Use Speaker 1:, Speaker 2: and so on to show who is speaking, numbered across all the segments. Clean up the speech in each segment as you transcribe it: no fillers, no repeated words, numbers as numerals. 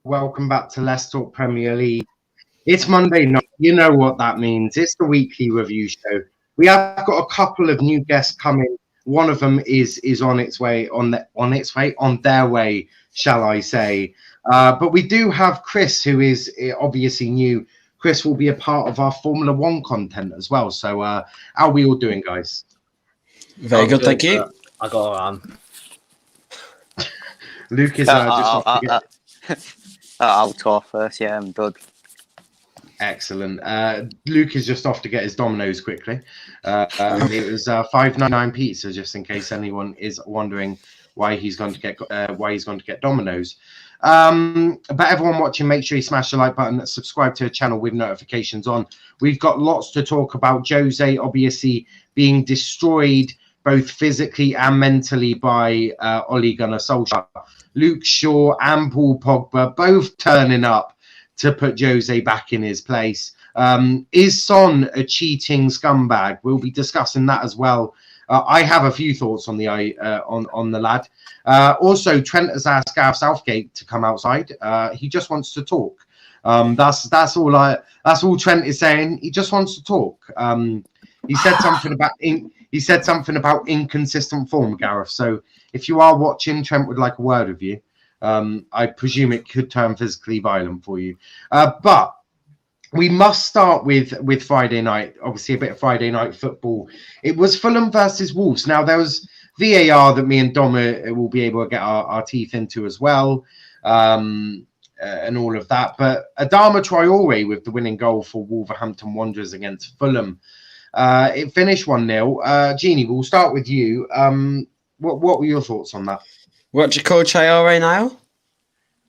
Speaker 1: Welcome back to Let's Talk Premier League. It's Monday night. You know what that means. It's the weekly review show. We have got a couple of new guests coming. One of them is on its way, on their way, shall I say? But we do have Chris, who is obviously new. Chris will be a part of our Formula One content as well. So, how are we all doing, guys?
Speaker 2: Very good, thank you.
Speaker 3: I got
Speaker 1: Luke is
Speaker 3: I'll talk first. Yeah, I'm good.
Speaker 1: Excellent. Luke is just off to get his Domino's quickly. It was $5.99 pizza, just in case anyone is wondering why he's going to get Domino's. But everyone watching, make sure you smash the like button, subscribe to the channel with notifications on. We've got lots to talk about. Jose obviously being destroyed both physically and mentally by Ole Gunnar Solskjaer. Luke Shaw and Paul Pogba both turning up to put Jose back in his place. Is Son a cheating scumbag? We'll be discussing that as well. I have a few thoughts on the lad. Also, Trent has asked Gareth Southgate to come outside. He just wants to talk. That's all Trent is saying. He just wants to talk. He said something about inconsistent form, Gareth. So if you are watching, Trent would like a word with you. I presume it could turn physically violent for you. But we must start with Friday night. Obviously, a bit of Friday night football. It was Fulham versus Wolves. Now, there was VAR that me and Dom will be able to get our teeth into as well, and all of that. But Adama Traore with the winning goal for Wolverhampton Wanderers against Fulham. It finished 1-0. Gini, we'll start with you. What were your thoughts on that?
Speaker 2: What do you call Traore, Niall?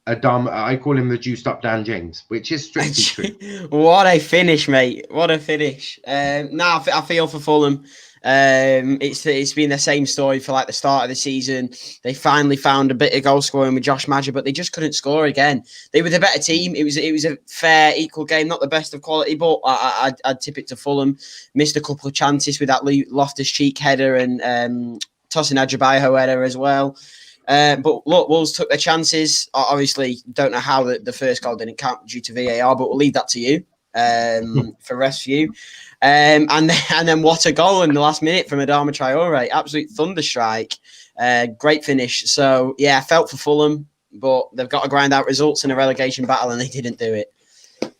Speaker 1: I call him the juiced up Dan James, which is strictly true.
Speaker 2: What a finish, mate! What a finish. I feel for Fulham. It's been the same story for like the start of the season. They finally found a bit of goal scoring with Josh Maja, but they just couldn't score again. They were the better team. It was a fair, equal game, not the best of quality, but I'd tip it to Fulham. Missed a couple of chances with that Loftus-Cheek header and Tosin Adebayo header as well. But look, Wolves took their chances. Obviously, don't know how the first goal didn't count due to VAR, but we'll leave that to you for rest for you. And then what a goal in the last minute from Adama Traore. Absolute thunderstrike. Great finish. So, yeah, I felt for Fulham, but they've got to grind out results in a relegation battle, and they didn't do it.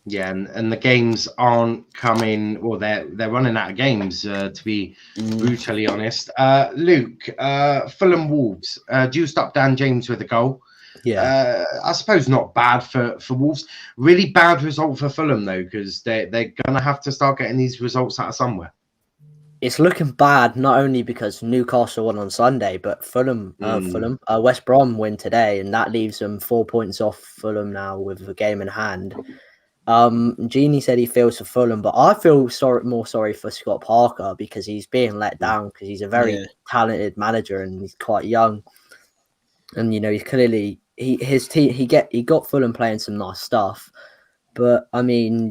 Speaker 1: Yeah, and the games aren't coming, well, they're running out of games, to be brutally honest. Luke, Fulham Wolves, juiced up Dan James with a goal.
Speaker 3: Yeah.
Speaker 1: I suppose not bad for Wolves. Really bad result for Fulham, though, because they're going to have to start getting these results out of somewhere.
Speaker 3: It's looking bad, not only because Newcastle won on Sunday, but West Brom win today, and that leaves them 4 points off Fulham now with a game in hand. Gini said he feels for Fulham, but I feel more sorry for Scott Parker because he's being let down because he's a very talented manager and he's quite young. And he's clearly he got Fulham playing some nice stuff, but I mean,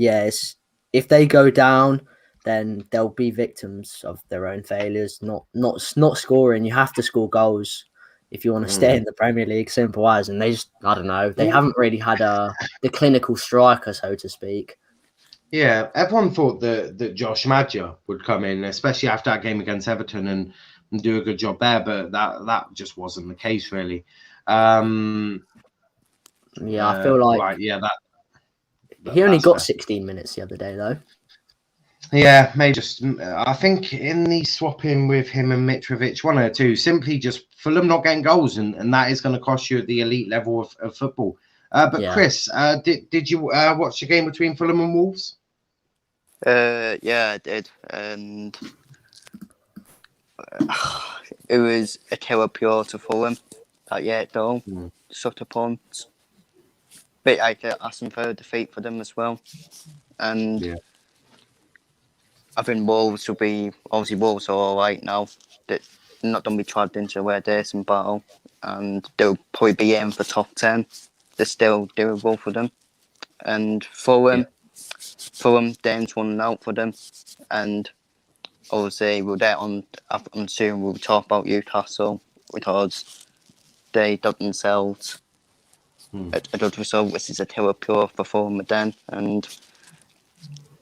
Speaker 3: if they go down, then they'll be victims of their own failures. Not scoring. You have to score goals if you want to stay in the Premier League, simple as. And they just, I don't know, they haven't really had the clinical striker, so to speak.
Speaker 1: Yeah, everyone thought that Josh Maja would come in, especially after that game against Everton, and do a good job there, but that just wasn't the case, really.
Speaker 3: I feel like he only got 16 minutes the other day, though.
Speaker 1: Yeah, maybe just. I think in the swapping with him and Mitrovic, one or two, simply just Fulham not getting goals, and that is going to cost you at the elite level of football. Chris, did you watch the game between Fulham and Wolves?
Speaker 4: Yeah, I did, and it was a killer pure to Fulham. Though, sucked upon. But I could ask them for a defeat for them as well, and I think Wolves will be Wolves are all right now. They're not going to be dragged into a decent battle, and they'll probably be in for top 10. They're still doable for them, and Fulham, Dame's one out for them, and obviously I'm soon we'll talk about Newcastle because they dug themselves a good result. This is a 2 pure for Fulham again, and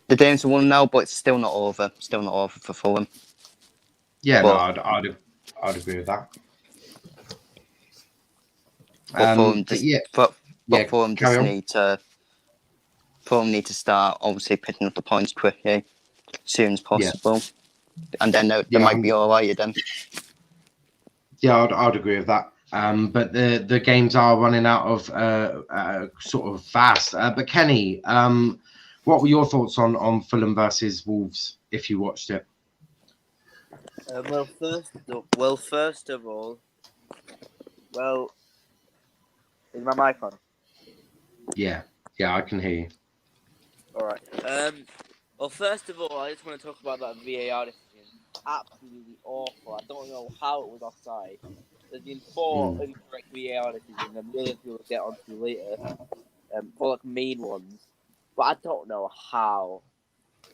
Speaker 4: the game's won now, but it's still not over. Still not over for Fulham.
Speaker 1: Yeah,
Speaker 4: But,
Speaker 1: no, I'd agree with that.
Speaker 4: but Fulham just,
Speaker 1: yeah,
Speaker 4: but Fulham
Speaker 1: carry
Speaker 4: just
Speaker 1: on.
Speaker 4: need to start obviously picking up the points quickly, as soon as
Speaker 1: Yeah.
Speaker 4: possible, and then they might be all right then.
Speaker 1: Yeah, I'd agree with that. But the games are running out of sort of fast. But Kenny, what were your thoughts on Fulham versus Wolves if you watched it?
Speaker 5: First of all, is my mic on?
Speaker 1: Yeah, I can hear you.
Speaker 5: All right. Well, first of all, I just want to talk about that VAR decision. Absolutely awful. I don't know how it was offside. There's been 4 incorrect VAR decisions, and the others we'll get onto later. 4 main ones, but I don't know how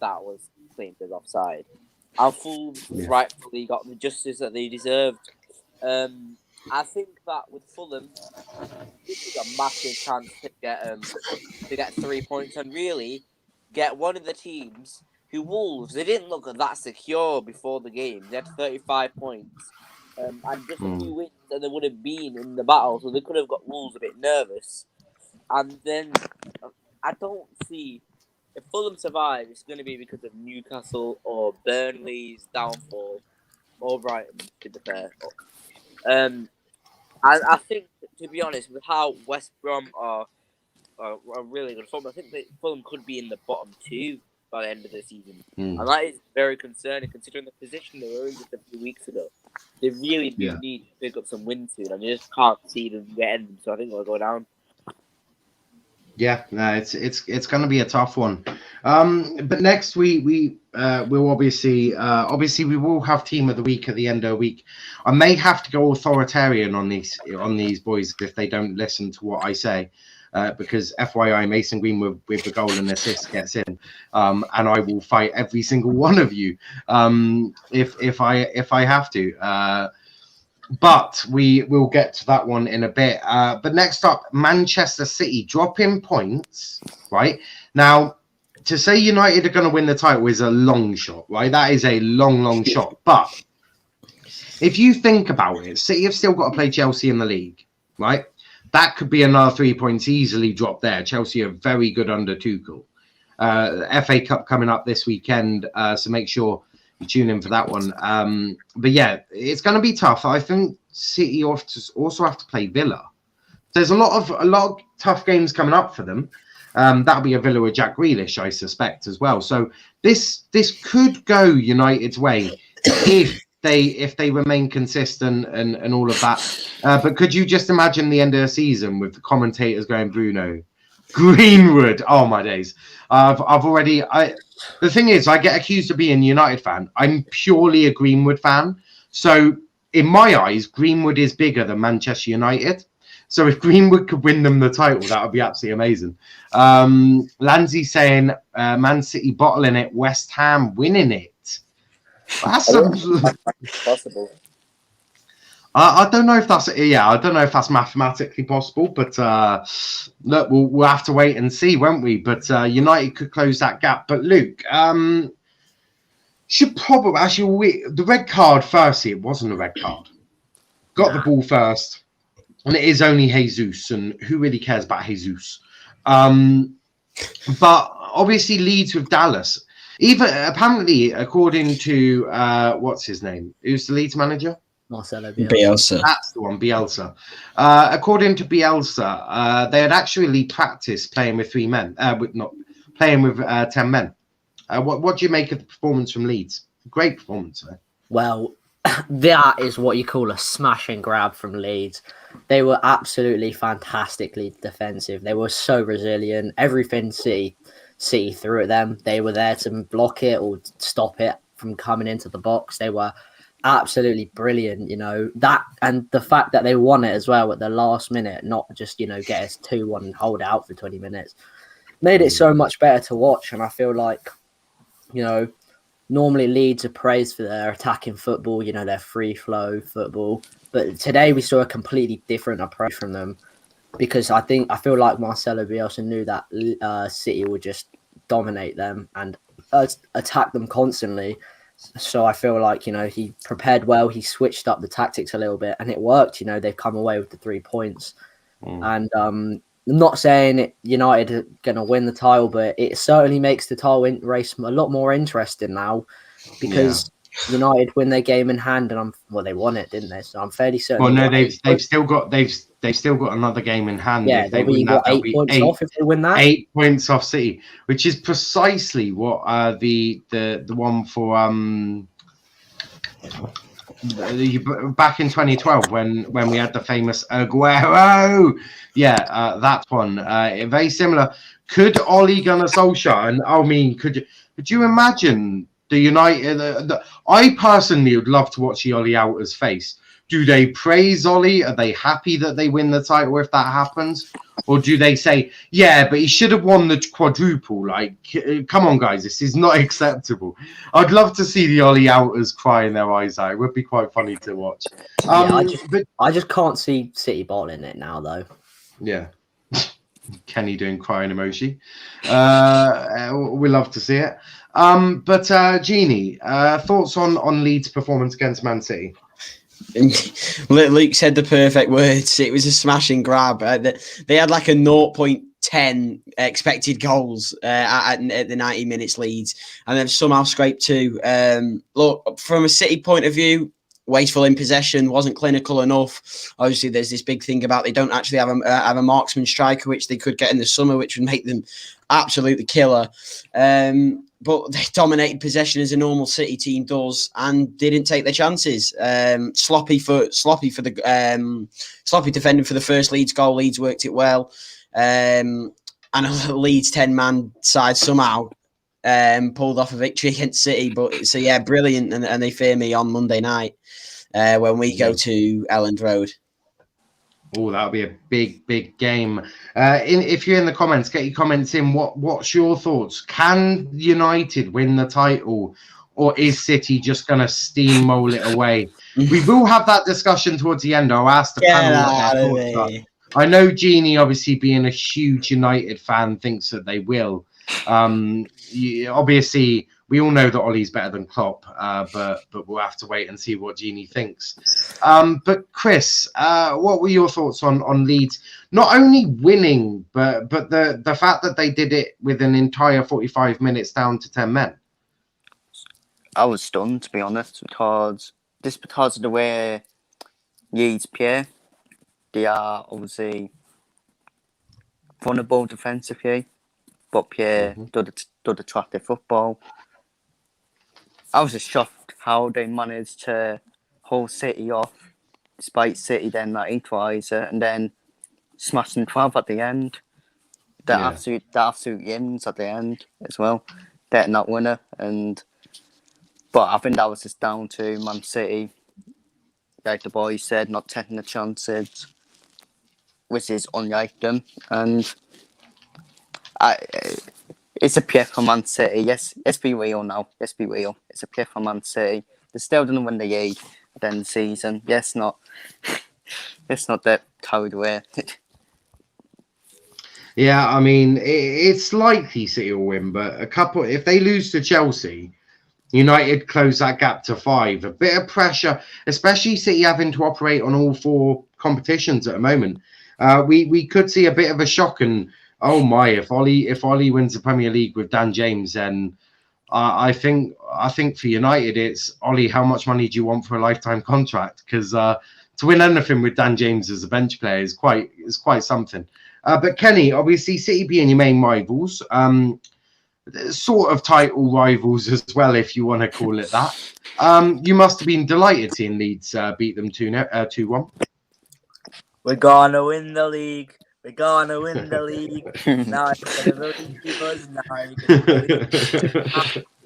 Speaker 5: that was claimed as offside. Our Fulham rightfully got the justice that they deserved. I think that with Fulham, this is a massive chance to get 3 points and really get one of the teams who Wolves, they didn't look that secure before the game. They had 35 points. And just a few wins and they would have been in the battle, so they could have got Wolves a bit nervous. And then I don't see if Fulham survive, it's going to be because of Newcastle or Burnley's downfall, or Brighton, to be fair. I think, to be honest, with how West Brom are really good form, I think that Fulham could be in the bottom 2 by the end of the season. And that is very concerning, considering the position they were in just a few weeks ago. They really do need to pick up some wins soon, and you just can't see them getting them, so I think they'll go down.
Speaker 1: Yeah, no, it's going to be a tough one. But next we'll obviously we will have team of the week at the end of the week. I may have to go authoritarian on these boys if they don't listen to what I say, because FYI Mason Greenwood with the goal and assist gets in, and I will fight every single one of you if I have to. But we will get to that one in a bit. But next up, Manchester City dropping points, right? Now, to say United are going to win the title is a long shot, right? That is a long shot. But if you think about it, City have still got to play Chelsea in the league, right? That could be another 3 points easily dropped there. Chelsea are very good under Tuchel. FA Cup coming up this weekend, so make sure tune in for that one. But yeah, it's going to be tough. I think City also have to play Villa. There's a lot of tough games coming up for them. That'll be a Villa with Jack Grealish, I suspect, as well. So this could go United's way if they remain consistent and all of that. But could you just imagine the end of the season with the commentators going Bruno, Greenwood? Oh my days! The thing is, I get accused of being a United fan. I'm purely a Greenwood fan. So in my eyes, Greenwood is bigger than Manchester United. So if Greenwood could win them the title, that would be absolutely amazing. Lanzi saying Man City bottling it, West Ham winning it. That's
Speaker 5: possible.
Speaker 1: I don't know if that's mathematically possible, but look, we'll have to wait and see, won't we? But United could close that gap. But Luke, should probably actually the red card. Firstly, it wasn't a red card. Got the ball first, and it is only Jesus, and who really cares about Jesus? But obviously Leeds with Dallas. Even apparently, according to what's his name? Who's the Leeds manager?
Speaker 3: Marcelo
Speaker 2: Bielsa.
Speaker 1: That's the one, Bielsa. According to Bielsa, they had actually practiced playing with 3 men, not playing with 10 men. What do you make of the performance from Leeds? Great performance, eh?
Speaker 3: Well, that is what you call a smash and grab from Leeds. They were absolutely fantastically defensive. They were so resilient. Everything City threw at them, they were there to block it or stop it from coming into the box. They were absolutely brilliant, that, and the fact that they won it as well at the last minute, not just get us 2-1 and hold it out for 20 minutes, made it so much better to watch. And I feel like normally Leeds are praised for their attacking football, their free flow football, but today we saw a completely different approach from them. because I feel like Marcelo Bielsa knew that City would just dominate them and attack them constantly. So I feel like, he prepared well. He switched up the tactics a little bit and it worked. They've come away with the 3 points. And I'm not saying United are going to win the title, but it certainly makes the title race a lot more interesting now because United win their game in hand and they won it, didn't they? So I'm fairly certain.
Speaker 1: Well, no, they've still got another game in hand.
Speaker 3: Yeah,
Speaker 1: if they win that,
Speaker 3: 8 points off if they win that.
Speaker 1: 8 points off City, which is precisely what the one for back in 2012 when we had the famous Aguero. That one. Very similar. Could Ole Gunnar Solskjaer, and I mean, could you imagine the United? I personally would love to watch the Ole Outers face. Do they praise Ole? Are they happy that they win the title if that happens? Or do they say, yeah, but he should have won the quadruple? Like, come on, guys, this is not acceptable. I'd love to see the Ole Outers crying their eyes out. It would be quite funny to watch.
Speaker 3: I just can't see City bottling it now, though.
Speaker 1: Yeah. Kenny doing crying emoji. We love to see it. But Gini, thoughts on Leeds' performance against Man City?
Speaker 2: Luke said the perfect words. It was a smashing grab. They had like a 0.10 expected goals at the 90 minutes leads, and they've somehow scraped 2. Look, from a City point of view, wasteful in possession, wasn't clinical enough. Obviously, there's this big thing about they don't actually have a marksman striker, which they could get in the summer, which would make them absolutely killer. But they dominated possession as a normal City team does, and didn't take their chances. Sloppy defending for the first Leeds goal. Leeds worked it well, and a Leeds 10-man side somehow pulled off a victory against City. But so brilliant, and they fear me on Monday night when we go to Elland Road.
Speaker 1: Oh, that'll be a big game. If you're in the comments, get your comments in. What's your thoughts? Can United win the title, or is City just going to steamroll it away? We will have that discussion towards the end. I'll ask the panel what their thoughts are. I know Gini, obviously being a huge United fan, thinks that they will. Obviously, we all know that Ole's better than Klopp, but we'll have to wait and see what Gini thinks. But Chris, what were your thoughts on Leeds not only winning, but the fact that they did it with an entire 45 minutes down to 10 men?
Speaker 4: I was stunned, to be honest, because of the way Leeds play. They are obviously vulnerable defensively, but play good attractive football. I was just shocked how they managed to hold City off, despite City then that equaliser, and then smashing 12 at the end. The absolute yins at the end as well. Getting that winner, but I think that was just down to Man City, like the boys said, not taking the chances, which is unlike them, and it's a play for Man City. Yes, let's be real now. Let's be real. It's a play for Man City. They still didn't win the league at the end of the season. Let's not get carried away.
Speaker 1: Yeah, I mean, it's likely City will win, but if they lose to Chelsea, United close that gap to 5. A bit of pressure, especially City having to operate on all 4 competitions at the moment. We could see a bit of a shock, and oh my, if Ole wins the Premier League with Dan James, then I think for United it's Ole, how much money do you want for a lifetime contract? Because to win anything with Dan James as a bench player is quite something. But Kenny, obviously City being your main rivals, sort of title rivals as well, if you want to call it that. You must have been delighted seeing Leeds beat them 2-1.
Speaker 5: We're gonna win the league. We're gonna win the league. Now you're gonna believe us. Now you're gonna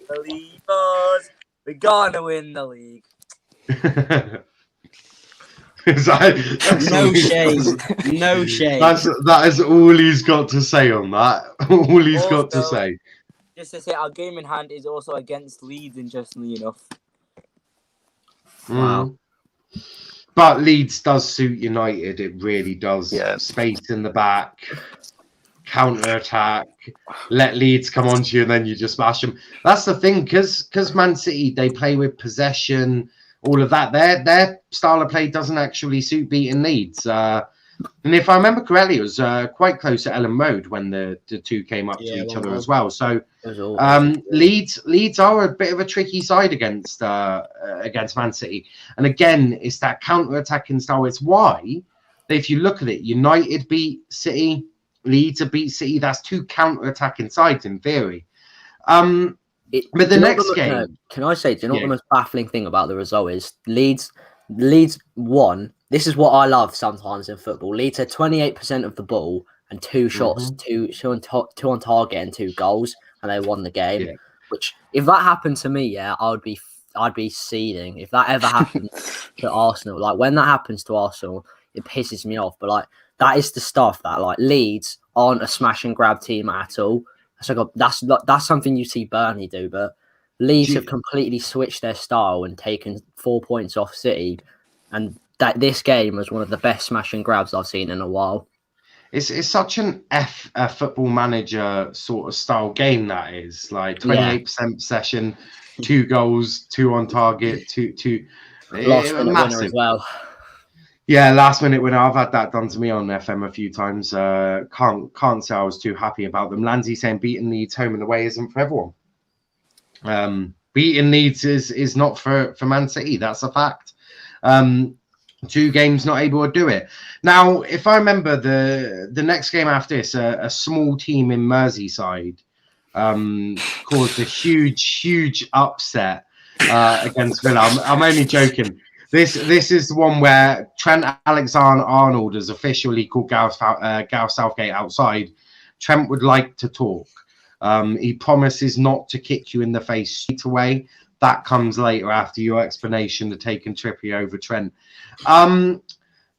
Speaker 5: believe us. We're gonna win the league.
Speaker 2: No shame. No shame.
Speaker 1: That is all he's got to say on that. All he's got to say.
Speaker 5: Just to say, our game in hand is also against Leeds, interestingly enough.
Speaker 3: Wow.
Speaker 1: But Leeds does suit United. It really does.
Speaker 4: Yeah.
Speaker 1: Space in the back, counter attack, let Leeds come onto you, and then you just smash them. That's the thing, because Man City, they play with possession, all of that. Their style of play doesn't actually suit beating Leeds. And if I remember correctly, it was quite close at Ellen Road when the two came up to each other as well. So Leeds are a bit of a tricky side against Man City. And again, it's that counter-attacking style. It's why, if you look at it, United beat City, Leeds have beat City. That's two counter-attacking sides in theory. But the next game...
Speaker 3: can I say, do you know what the most baffling thing about the result is? Leeds won. This is what I love sometimes in football. Leeds had 28% of the ball and 2 shots, two on target and 2 goals, and they won the game. Yeah. Which, if that happened to me, I'd be seething. If that ever happened to Arsenal, like when that happens to Arsenal, it pisses me off. But like that is the stuff that like Leeds aren't a smash and grab team at all. So that's something you see Burnley do, but Leeds have completely switched their style and taken 4 points off City, and that this game was one of the best smash and grabs I've seen in a while. It's
Speaker 1: such an football manager sort of style game that is. Like 28% possession, 2 goals, 2 on target, two
Speaker 3: last minute winner as well.
Speaker 1: Yeah, last minute winner. I've had that done to me on FM a few times. Can't say I was too happy about them. Landsey saying beating Leeds home and away isn't for everyone. Beating Leeds is not for Man City. That's a fact. 2 games not able to do it. Now, if I remember the next game after this, a small team in Merseyside caused a huge upset against Villa. I'm only joking. This is the one where Trent Alexander-Arnold has officially called Gareth Southgate outside. Trent would like to talk. He promises not to kick you in the face straight away. That comes later after your explanation of taking Trippier over Trent. But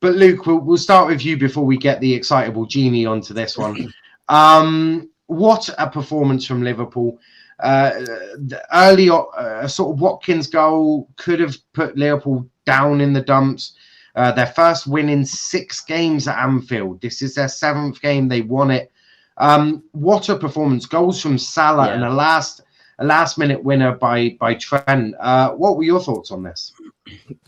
Speaker 1: Luke, we'll start with you before we get the excitable Gini onto this one. What a performance from Liverpool. The early sort of Watkins goal could have put Liverpool down in the dumps. Their first win in 6 games at Anfield. This is their 7th game. They won it. What a performance. Goals from Salah and a last minute winner by Trent. What were your thoughts on this?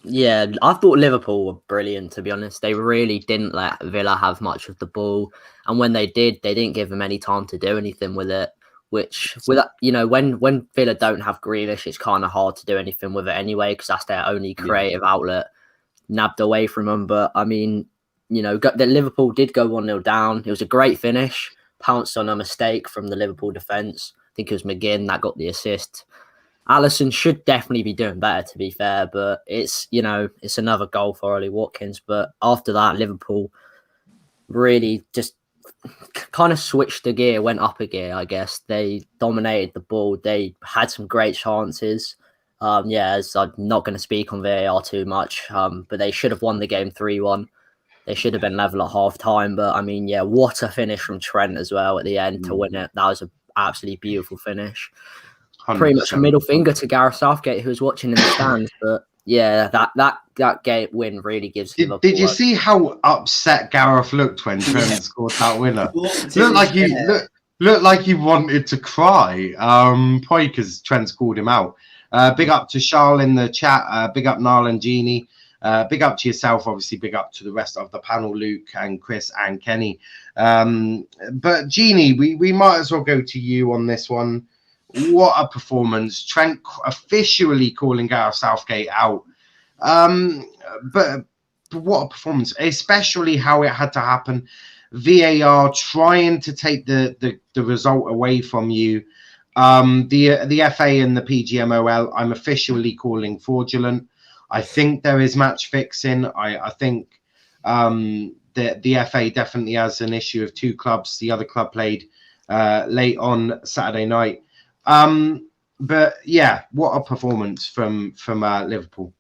Speaker 3: Yeah, I thought Liverpool were brilliant, to be honest. They really didn't let Villa have much of the ball. And when they did, they didn't give them any time to do anything with it. Which, when Villa don't have Grealish, it's kind of hard to do anything with it anyway, because that's their only creative outlet, nabbed away from them. But, I mean, the Liverpool did go 1-0 down. It was a great finish, pounced on a mistake from the Liverpool defence. I think it was McGinn that got the assist. Alisson should definitely be doing better, to be fair, but it's another goal for Ollie Watkins. But after that, Liverpool really just kind of switched the gear, went up a gear, I guess. They dominated the ball. They had some great chances. As I'm not going to speak on VAR too much, but they should have won the game 3-1. They should have been level at half time. But I mean, what a finish from Trent as well at the end to win it. That was an absolutely beautiful finish. 100%. Pretty much a middle finger to Gareth Southgate, who was watching in the stands. But that game win really gives him.
Speaker 1: Did you see how upset Gareth looked when Trent scored that winner? Looked like he wanted to cry. Probably because Trent called him out. Big up to Charles in the chat. Big up Niall and Gini. Big up to yourself, obviously. Big up to the rest of the panel, Luke and Chris and Kenny. But Gini, we might as well go to you on this one. What a performance. Trent officially calling Gareth Southgate out. But what a performance, especially how it had to happen. VAR trying to take the result away from you. The FA and the PGMOL, I'm officially calling fraudulent. I think there is match fixing. I think the FA definitely has an issue of 2 clubs. The other club played late on Saturday night. But what a performance from Liverpool.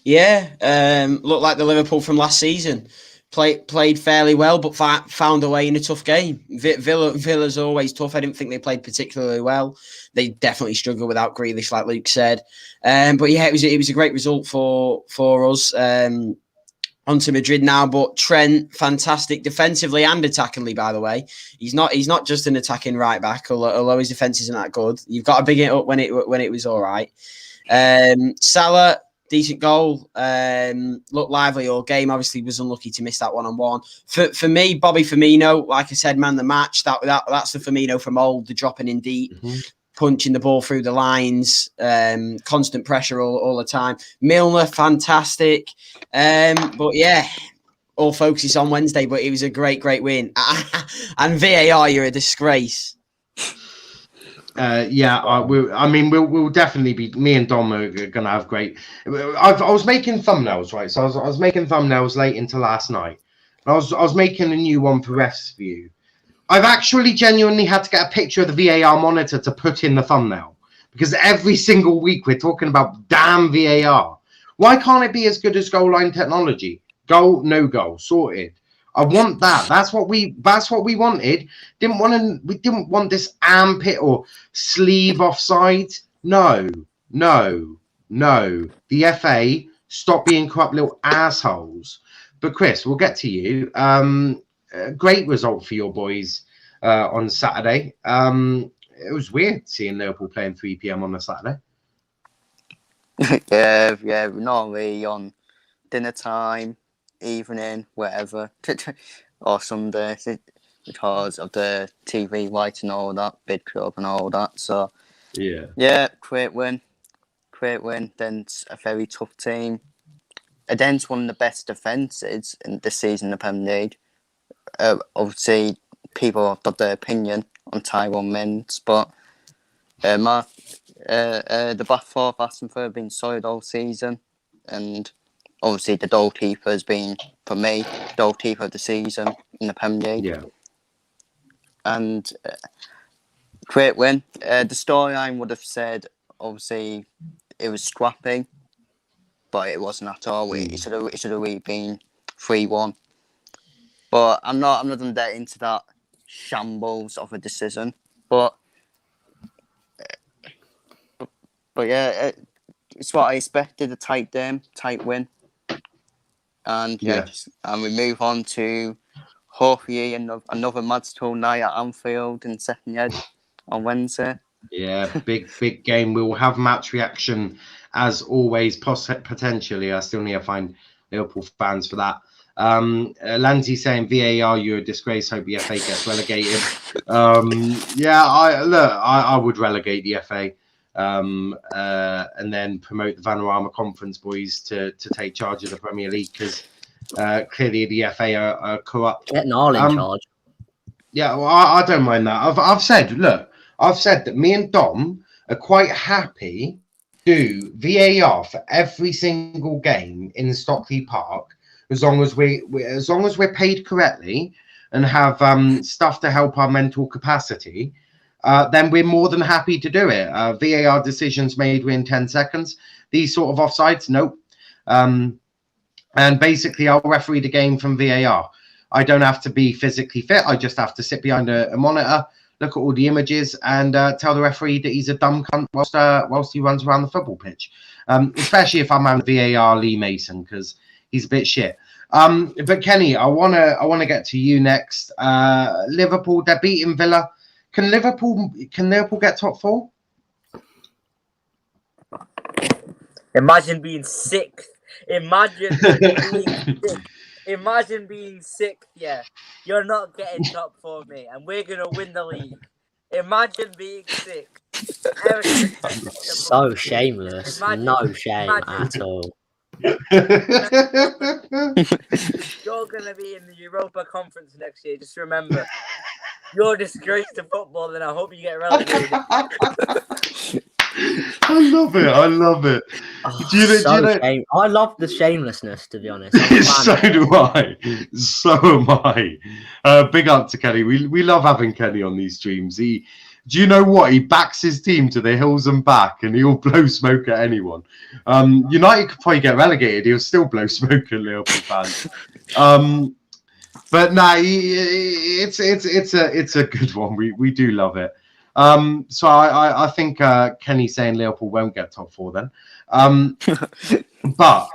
Speaker 2: Looked like the Liverpool from last season. Played fairly well, but found a way in a tough game. Villa's always tough. I didn't think they played particularly well. They definitely struggled without Grealish, like Luke said. But it was a great result for us. onto Madrid now. But Trent, fantastic defensively and attackingly, by the way. He's not just an attacking right back, although his defense isn't that good. You've got to big it up when it was all right. Salah, decent goal. Looked lively all game. Obviously, was unlucky to miss that 1-on-1. For me, Bobby Firmino, like I said, man, the match. That's the Firmino from old. The dropping in deep, punching the ball through the lines, constant pressure all the time. Milner, fantastic. But yeah, all focus on Wednesday. But it was a great win. And VAR, you're a disgrace.
Speaker 1: We'll definitely be. Me and Dom are gonna have great. I was making thumbnails, right? So I was making thumbnails late into last night. I was making a new one for Ref's View. I've actually genuinely had to get a picture of the VAR monitor to put in the thumbnail because every single week we're talking about damn VAR. Why can't it be as good as goal line technology? Goal, no goal, sorted. I want that. That's what we wanted. We didn't want this armpit or sleeve offside. No. The FA, stop being corrupt little assholes. But Chris, we'll get to you. Great result for your boys on Saturday. It was weird seeing Liverpool playing 3 p.m. on a Saturday.
Speaker 4: yeah, normally on dinner time, evening, whatever, or Sunday, because of the TV rights and all that, bid club and all that. So yeah, great win. Then it's a very tough team against one of the best defences in this season in the Premier League. Obviously, people have got their opinion on Tyrone Mings, but the back four of Aston Villa have been solid all season, and obviously the goalkeeper has been, for me, the goalkeeper of the season in the Premier League.
Speaker 1: Yeah.
Speaker 4: And great win. The storyline would have said, obviously, it was scrappy, but it wasn't at all. It should have really been 3-1. But I'm not going to get into that shambles of a decision. But yeah, it's what I expected, a tight game, tight win. And and we move on to hopefully another Madstone night at Anfield in second year on Wednesday. Yeah,
Speaker 1: big game. We will have match reaction as always, potentially. I still need to find Liverpool fans for that. Lanzi saying VAR, you're a disgrace. Hope the FA gets relegated. I would relegate the FA. And then promote the Vanarama Conference boys to take charge of the Premier League because clearly the FA are corrupt.
Speaker 3: Get Niall in charge.
Speaker 1: Yeah, well, I don't mind that. I've said that me and Dom are quite happy to do VAR for every single game in Stockley Park as long as we're paid correctly and have stuff to help our mental capacity. Then we're more than happy to do it. VAR decisions made within 10 seconds. These sort of offsides, nope. And basically, I'll referee the game from VAR. I don't have to be physically fit. I just have to sit behind a monitor, look at all the images, and tell the referee that he's a dumb cunt whilst he runs around the football pitch. Especially if I'm on VAR Lee Mason, because he's a bit shit. But Kenny, I wanna get to you next. Liverpool, they're beating Villa. Can Liverpool get top 4?
Speaker 6: Imagine being sick. Imagine being sick. Yeah, you're not getting top 4, mate, and we're gonna win the league. Imagine being sick.
Speaker 3: So shameless. No shame at all.
Speaker 6: You're gonna be in the Europa Conference next year. Just remember. You're a disgrace to football, and I hope you get relegated.
Speaker 1: I love it.
Speaker 3: Oh, I love the shamelessness, to be honest.
Speaker 1: So do I. So am I. Big up to Kenny. We love having Kenny on these streams. Do you know what? He backs his team to the hills and back, and he'll blow smoke at anyone. United could probably get relegated. He'll still blow smoke at Liverpool fans. But no, it's a good one. We do love it. So I think Kenny's saying Liverpool won't get top 4 then. But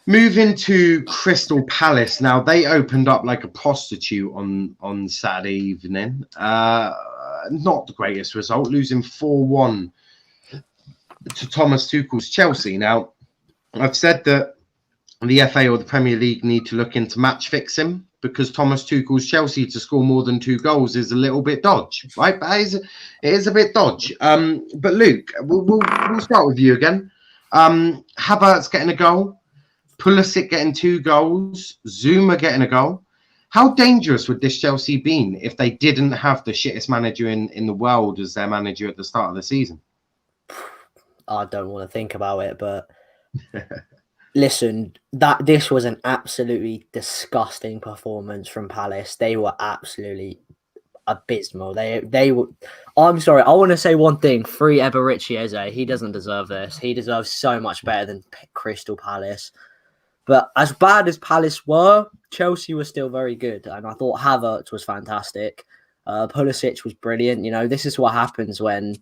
Speaker 1: Moving to Crystal Palace now, they opened up like a prostitute on Saturday evening. Not the greatest result, losing 4-1 to Thomas Tuchel's Chelsea. Now, I've said that the FA or the Premier League need to look into match fixing because Thomas Tuchel's Chelsea to score more than 2 goals is a little bit dodge, right? But it is a bit dodge. But Luke, we'll start with you again. Havertz getting a goal, Pulisic getting 2 goals, Zuma getting a goal. How dangerous would this Chelsea been if they didn't have the shittest manager in the world as their manager at the start of the season?
Speaker 3: I don't want to think about it, but listen, this was an absolutely disgusting performance from Palace. They were absolutely abysmal. They were. I'm sorry. I want to say one thing. Free Eberici Eze. He doesn't deserve this. He deserves so much better than Crystal Palace. But as bad as Palace were, Chelsea was still very good, and I thought Havertz was fantastic. Pulisic was brilliant. You know, this is what happens when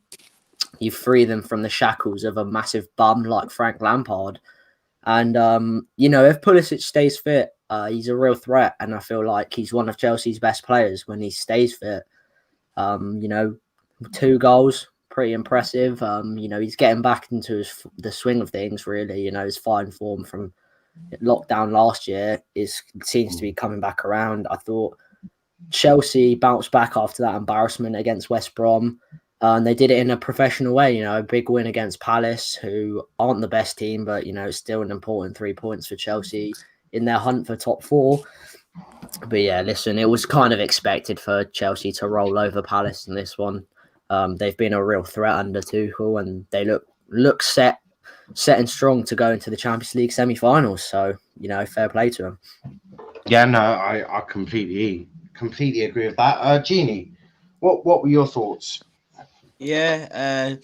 Speaker 3: you free them from the shackles of a massive bum like Frank Lampard. And, you know, if Pulisic stays fit, he's a real threat. And I feel like he's one of Chelsea's best players when he stays fit. You know, 2 goals, pretty impressive. You know, he's getting back into the swing of things, really. You know, his fine form from lockdown last year seems to be coming back around. I thought Chelsea bounced back after that embarrassment against West Brom. And they did it in a professional way, you know, a big win against Palace, who aren't the best team, but, you know, it's still an important 3 points for Chelsea in their hunt for top 4. But yeah, listen, it was kind of expected for Chelsea to roll over Palace in this one. They've been a real threat under Tuchel, and they look set and strong to go into the Champions League semi-finals. So, you know, fair play to them.
Speaker 1: Yeah, no, I completely agree with that. Gini, what were your thoughts?
Speaker 2: Yeah,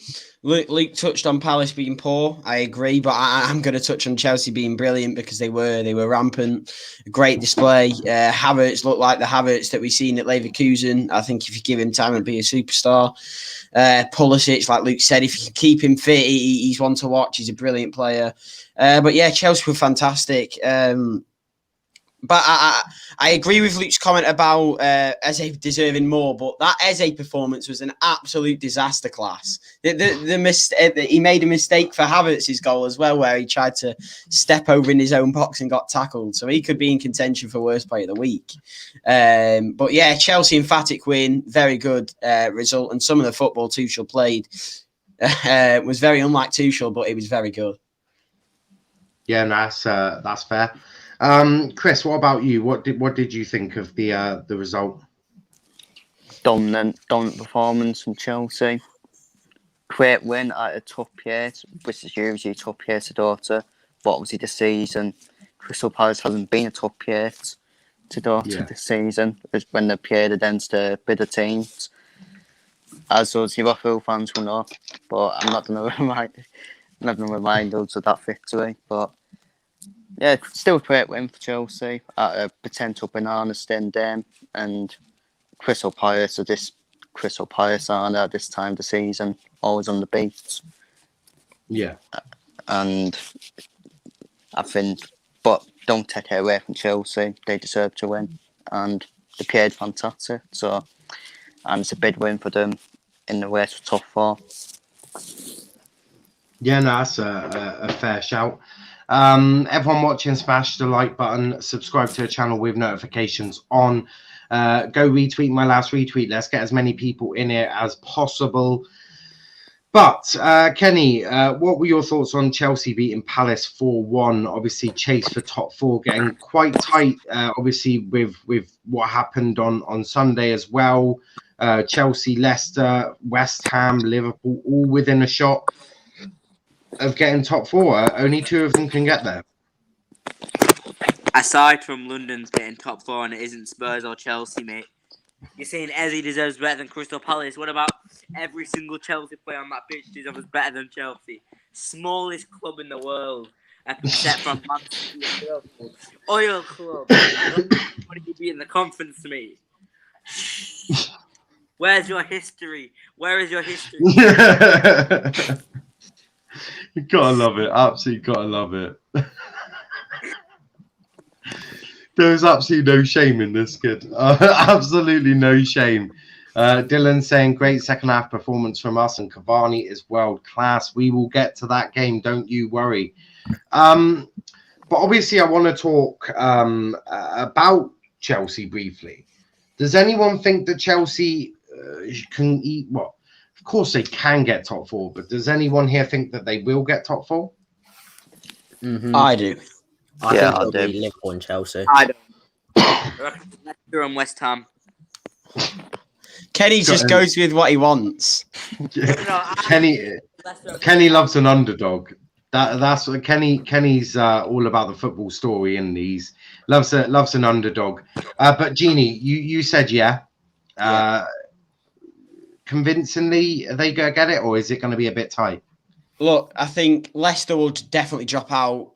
Speaker 2: Luke touched on Palace being poor. I agree, but I'm going to touch on Chelsea being brilliant because they were rampant. Great display. Havertz looked like the Havertz that we've seen at Leverkusen. I think if you give him time, he'll be a superstar. Pulisic, like Luke said, if you can keep him fit, he's one to watch. He's a brilliant player. But yeah, Chelsea were fantastic. But I agree with Luke's comment about Eze deserving more, but that Eze performance was an absolute disaster class. He made a mistake for Havertz's goal as well, where he tried to step over in his own box and got tackled. So he could be in contention for worst player of the week. But yeah, Chelsea emphatic win, very good result, and some of the football Tuchel played was very unlike Tuchel, but it was very good. Yeah,
Speaker 1: that's fair. Chris, what about you? What did you think of the result?
Speaker 4: Dominant performance from Chelsea. Great win at a tough place, which is usually a tough place to go to. But obviously this season, Crystal Palace hasn't been a tough place to go to this season. It's when they played against the bigger teams. As those Liverpool fans will know, but I'm not going to remind us of that victory. But yeah, still a great win for Chelsea at a potential banana skin game, and Crystal Palace are this at this time of the season, always on the beat.
Speaker 1: Yeah,
Speaker 4: and I think, but don't take it away from Chelsea. They deserve to win, and they played fantastic. So, and it's a big win for them in the race for top 4.
Speaker 1: Yeah, no, that's a fair shout. Everyone watching, smash the like button, subscribe to the channel with notifications on. Go retweet my last retweet. Let's get as many people in it as possible. But Kenny, what were your thoughts on Chelsea beating Palace 4-1? Obviously, chase for top 4 getting quite tight. Obviously, with what happened on Sunday as well. Chelsea, Leicester, West Ham, Liverpool, all within a shot of getting top 4. Only 2 of them can get there.
Speaker 5: Aside from London's getting top 4, and it isn't Spurs or Chelsea, mate. You're saying Eze deserves better than Crystal Palace. What about every single Chelsea player on that pitch deserves better than Chelsea? Smallest club in the world, except from Man City and Liverpool. Oil club. What did you be in the conference, mate? Where's your history? Where is your history?
Speaker 1: You gotta love it. Absolutely gotta love it. There's absolutely no shame in this kid. Absolutely no shame. Dylan saying great second half performance from us, and Cavani is world class. We will get to that game, don't you worry. But obviously, I want to talk about Chelsea briefly. Does anyone think that Chelsea can eat? Well, of course they can get top four, but does anyone here think that they will get top four?
Speaker 2: I do.
Speaker 3: I
Speaker 4: Yeah,
Speaker 3: think
Speaker 4: I
Speaker 3: it'll
Speaker 4: do.
Speaker 3: be Liverpool and Chelsea.
Speaker 5: I don't. I reckon Leicester and West Ham.
Speaker 2: Kenny just goes with what he wants.
Speaker 1: Kenny loves an underdog. That's what Kenny's all about the football story, and he's loves an underdog. But Gini, you said yeah. Convincingly, are they gonna get it, or is it going to be a bit tight?
Speaker 2: Look, I think Leicester will definitely drop out.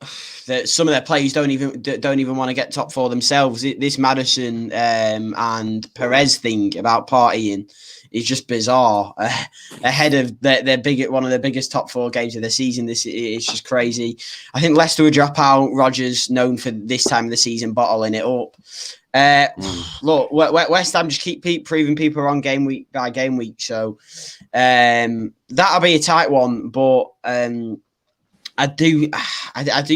Speaker 2: That some of their players don't even want to get top four themselves. This Maddison and Perez thing about partying is just bizarre. Ahead of one of their biggest top four games of the season, this is just crazy. I think Leicester will drop out. Rodgers, known for this time of the season bottling it up. Look, West Ham just keep proving people wrong game week by game week. So that'll be a tight one, but I do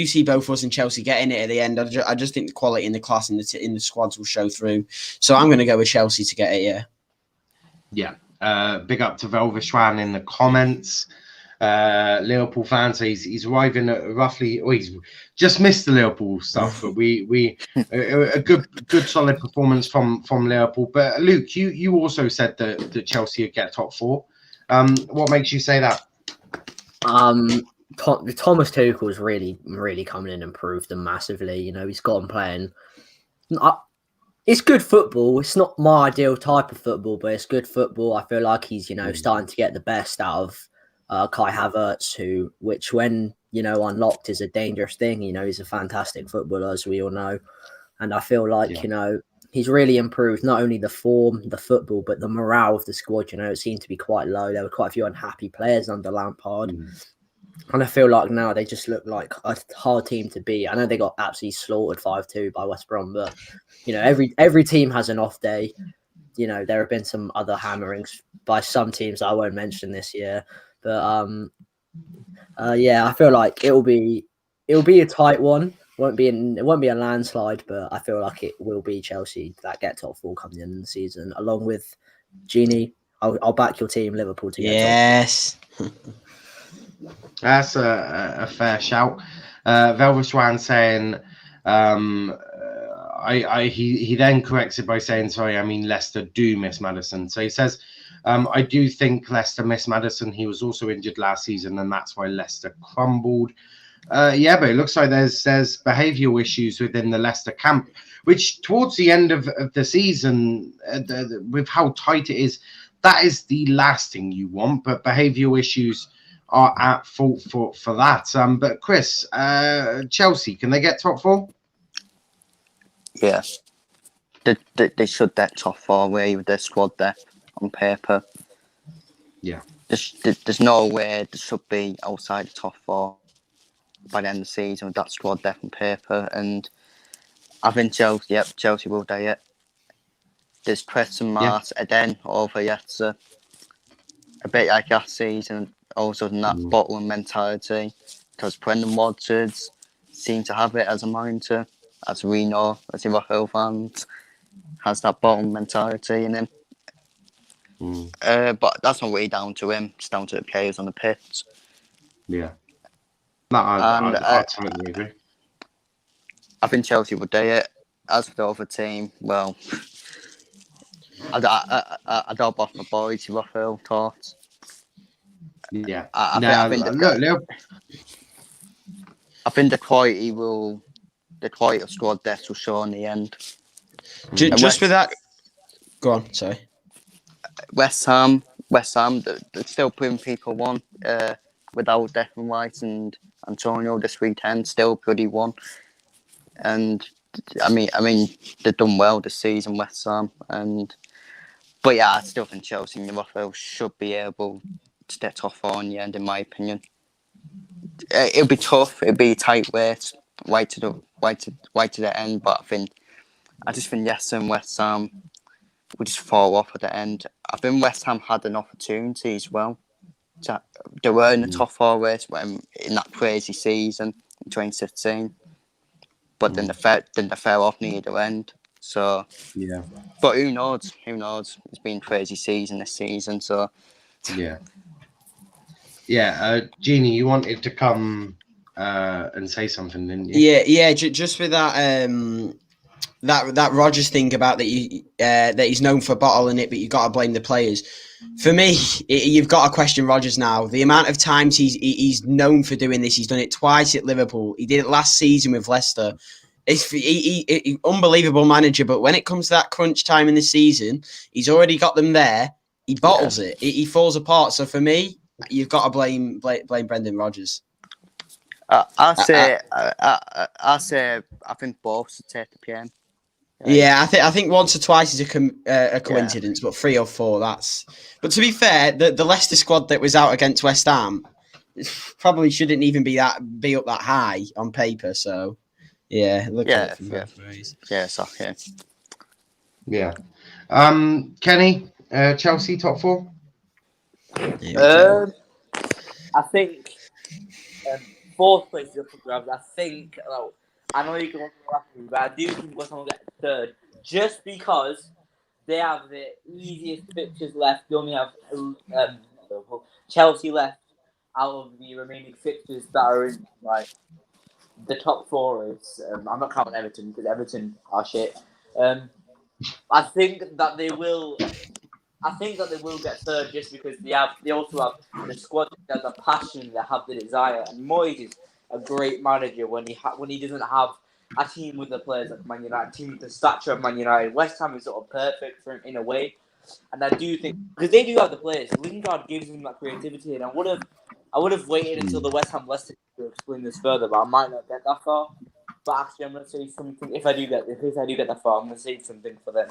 Speaker 2: see both us and Chelsea getting it at the end. I just think the quality and the class in the squads will show through. So I'm going to go with Chelsea to get it.
Speaker 1: Big up to Velvishwan in the comments. Liverpool fan, so he's arriving at roughly. Oh, he's just missed the Liverpool stuff, but we a good solid performance from Liverpool. But Luke, you also said that Chelsea would get top four. What makes you say that?
Speaker 3: Thomas Tuchel's really coming in and proved them massively. You know, he's got them playing. It's good football. It's not my ideal type of football, but it's good football. I feel like he's starting to get the best out of Kai Havertz, which when unlocked is a dangerous thing. He's a fantastic footballer, as we all know, and I feel like he's really improved not only the form, the football, but the morale of the squad. It seemed to be quite low. There were quite a few unhappy players under Lampard. And I feel like now they just look like a hard team to beat. I know they got absolutely slaughtered 5-2 by West Brom, but every team has an off day. There have been some other hammerings by some teams that I won't mention this year. But I feel like it'll be a tight one. It won't be a landslide, but I feel like it will be Chelsea that get top four coming in the season, along with Gini. I'll back your team, Liverpool, to get top.
Speaker 1: That's a fair shout. Velvishwan saying, he then corrects it by saying, sorry, I mean Leicester do miss Maddison. So he says, I do think Leicester missed Maddison. He was also injured last season, and that's why Leicester crumbled. But it looks like there's behavioural issues within the Leicester camp, which towards the end of the season, with how tight it is, that is the last thing you want. But behavioural issues are at fault for that. But Chris, Chelsea, can they get top four?
Speaker 4: Yeah, they should get top four way with their squad depth on paper.
Speaker 1: Yeah,
Speaker 4: there's no way they should be outside the top four by the end of the season with that squad depth on paper. And I think Chelsea will do it. There's question marks again over Yetzer. A bit like last season. Also, that bottling mentality, because Brendan Rodgers seems to have it as a mindset, as we know, as Liverpool fans, has that bottling mentality in him. But that's not way down to him; it's down to the players on the pitch.
Speaker 1: Yeah, I totally agree.
Speaker 4: I think Chelsea would do it. As for the other team, well, I don't off my boys, Liverpool thoughts.
Speaker 1: Yeah,
Speaker 4: I think the quality of squad depth will show in the end.
Speaker 2: Just with that, go on. Sorry,
Speaker 4: West Ham, they're still putting people on without Declan White and Antonio this weekend. Still pretty one, and I mean they've done well this season, West Ham, but yeah, I still think Chelsea and Liverpool should be able to get top four in the end, in my opinion. It'll be tough. It'll be a tight weight, right to the end. But I think I just think Leicester and West Ham will just fall off at the end. I think West Ham had an opportunity as well. They were in the top 4 race in that crazy season in 2016, but then they fell off near the end. So
Speaker 1: Yeah.
Speaker 4: But who knows? Who knows? It's been a crazy season this season. So
Speaker 1: Yeah. Gini, you wanted to come and say something, didn't you?
Speaker 2: Yeah. Just with that that Rodgers thing about that he's known for bottling it, but you got to blame the players. For me, you've got to question Rodgers now. The amount of times he's known for doing this, he's done it twice at Liverpool. He did it last season with Leicester. He unbelievable manager, but when it comes to that crunch time in the season, he's already got them there. He bottles it. He falls apart. So for me, you've got to blame Brendan Rodgers.
Speaker 4: I think both should take the PM.
Speaker 2: Yeah, I think once or twice is a coincidence, but 3 or 4, that's. But to be fair, the Leicester squad that was out against West Ham probably shouldn't even be up that high on paper. So,
Speaker 4: it's okay.
Speaker 1: Yeah. Kenny, Chelsea top 4.
Speaker 6: I think 4th place is up for grabs. I think. I know you can want to laugh at me, but I do think West Ham will get 3rd, just because they have the easiest fixtures left. They only have Chelsea left out of the remaining fixtures that are in the top 4 is. I'm not counting Everton because Everton are shit. I think that they will. I think that they will get 3rd just because they also have the squad that has the passion, they have the desire, and Moyes is a great manager when he doesn't have a team with the players like Man United, a team with the stature of Man United. West Ham is sort of perfect for him in a way, and I do think because they do have the players, Lingard gives them that creativity, and I would have waited until the West Ham Leicester to explain this further, but I might not get that far. But actually, I'm going to say something. If I do get that far, I'm going to say something for them.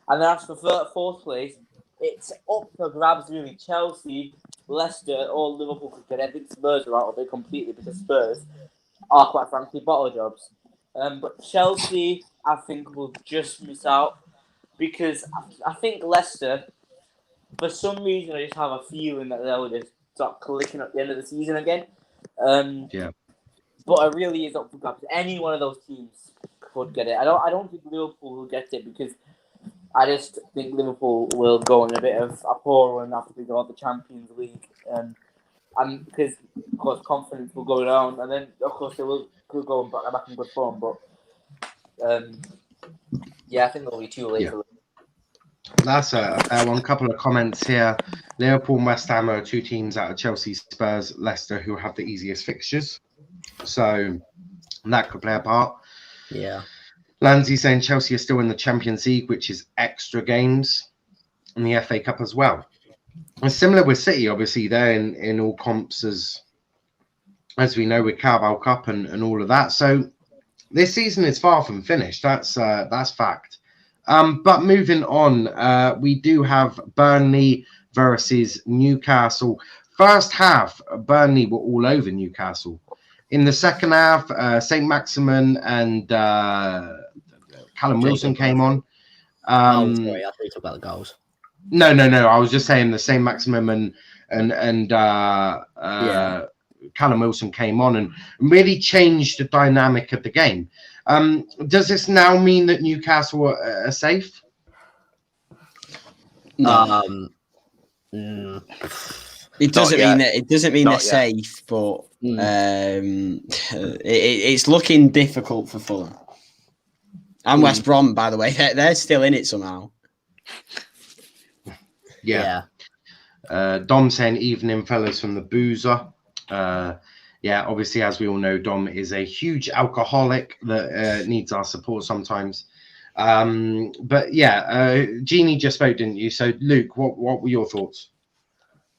Speaker 6: And then as for 4th place, it's up for grabs really. Chelsea, Leicester, or Liverpool could get it. I think Spurs are out of it completely because Spurs are quite frankly bottle jobs. But Chelsea, I think, will just miss out because I think Leicester, for some reason, I just have a feeling that they'll just start clicking at the end of the season again. But it really is up for grabs. Any one of those teams could get it. I don't think Liverpool will get it because I just think Liverpool will go on a bit of a poor run after they go out the Champions League, and because of course confidence will go down, and then of course they will go back in good form. But I think they'll be too late. For
Speaker 1: That's a fair one. Couple of comments here. Liverpool and West Ham are 2 teams out of Chelsea, Spurs, Leicester who have the easiest fixtures, so that could play a part.
Speaker 3: Yeah.
Speaker 1: Lansley saying Chelsea are still in the Champions League, which is extra games, and the FA Cup as well. And similar with City, obviously, they're in all comps as we know with Carabao Cup and all of that. So this season is far from finished. That's fact. But moving on, we do have Burnley versus Newcastle. First half, Burnley were all over Newcastle. In the second half, St. Maximin and Callum Wilson came on.
Speaker 3: Sorry, I thought you talked about the goals.
Speaker 1: No. I was just saying the St. Maximin and Callum Wilson came on and really changed the dynamic of the game. Does this now mean that Newcastle are safe?
Speaker 2: No. It doesn't mean they're safe, but it's looking difficult for Fulham. And West Brom, by the way, they're still in it somehow.
Speaker 1: Yeah. Dom saying evening fellas from the Boozer. Obviously, as we all know, Dom is a huge alcoholic that needs our support sometimes. Gini just spoke, didn't you? So, Luke, what were your thoughts?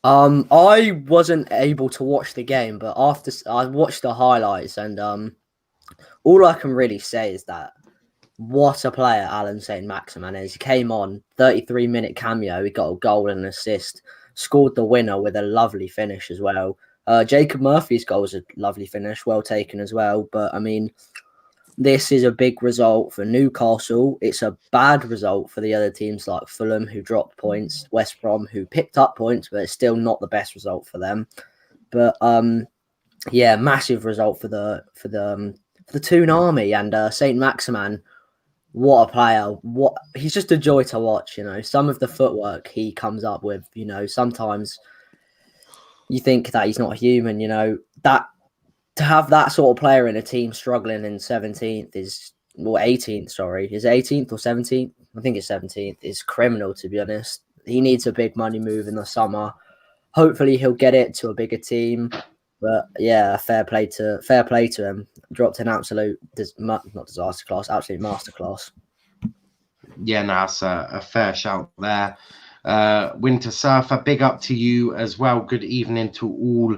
Speaker 3: I wasn't able to watch the game, but after I watched the highlights, and all I can really say is that what a player Alan St. Maximin is. He came on 33-minute cameo. He got a goal and an assist, scored the winner with a lovely finish as well. Jacob Murphy's goal was a lovely finish, well taken as well. But I mean, this is a big result for Newcastle. It's a bad result for the other teams like Fulham, who dropped points, West Brom, who picked up points, but it's still not the best result for them. But yeah, massive result for the Toon Army and Saint Maximan. What a player! He's just a joy to watch. Some of the footwork he comes up with. Sometimes you think that he's not human. That to have that sort of player in a team struggling in 17th is 18th. Sorry, is it 18th or 17th? I think it's 17th. Is criminal, to be honest. He needs a big money move in the summer. Hopefully, he'll get it to a bigger team. But yeah, fair play to him. Dropped an absolute not disaster class, absolute masterclass.
Speaker 1: Yeah, no, that's a fair shout there. Winter Surfer, big up to you as well. Good evening to all.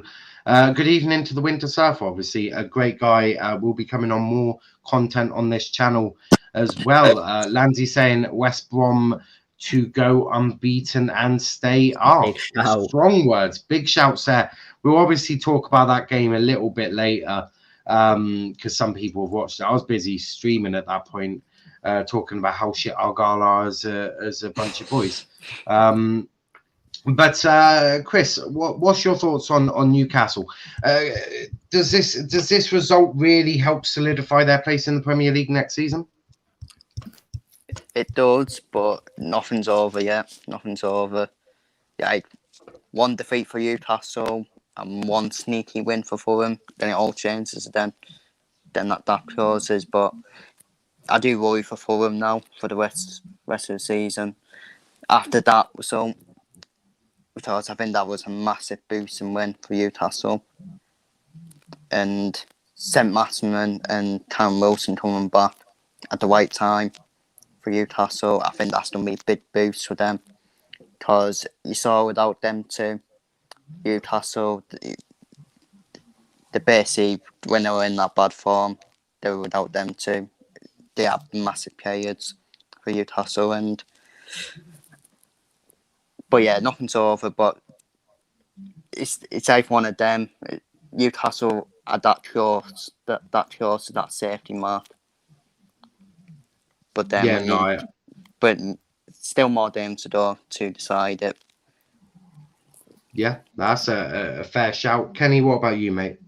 Speaker 1: Good evening to the Winter Surfer, obviously. A great guy. Will be coming on more content on this channel as well. Lanzi saying West Brom to go unbeaten and stay up. Strong words. Big shouts there. We'll obviously talk about that game a little bit later because some people have watched it. I was busy streaming at that point, talking about how shit Argyle are as a bunch of boys. But Chris, what's your thoughts on Newcastle? Does this result really help solidify their place in the Premier League next season?
Speaker 4: It does, but nothing's over yet. Nothing's over. Yeah, one defeat for Newcastle and one sneaky win for Fulham. Then it all changes. Then that closes. But I do worry for Fulham now for the rest of the season. After that result, because I think that was a massive boost and win for Newcastle. And St. Maximin and Cam Wilson coming back at the right time for Newcastle, I think that's going to be a big boost for them. Because you saw without them two, Newcastle, the basically, when they were in that bad form, they were without them two. They had massive periods for Newcastle. But yeah, nothing's over, but it's either one of them. Newcastle are that close to that safety mark. But then but still more games to do to decide it.
Speaker 1: Yeah, that's a fair shout. Kenny, what about you, mate?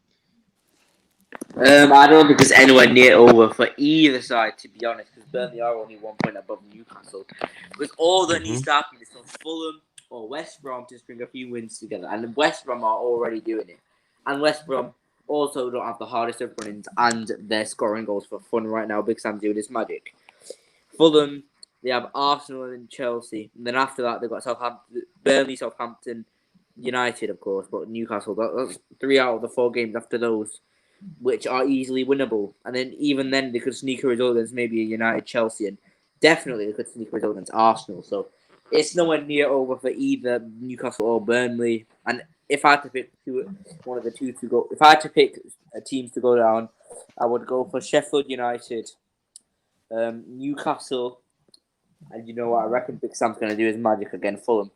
Speaker 6: I don't think it's anywhere near over for either side, to be honest, because Burnley are only 1 point above Newcastle. Because all that needs to happen is for Fulham or West Brom to string a few wins together, and West Brom are already doing it. And West Brom also don't have the hardest of run-ins, and they're scoring goals for fun right now. Big Sam's doing his magic. Fulham, they have Arsenal and Chelsea, and then after that they've got Burnley, Southampton, United, of course, but Newcastle. That's 3 out of the 4 games after those, which are easily winnable. And then even then they could sneak a result against maybe a United, Chelsea, and definitely they could sneak a result against Arsenal. So it's nowhere near over for either Newcastle or Burnley. And if I had to pick one of the two to go, if I had to pick teams to go down, I would go for Sheffield United, Newcastle, and you know what? I reckon Big Sam's going to do his magic again, Fulham.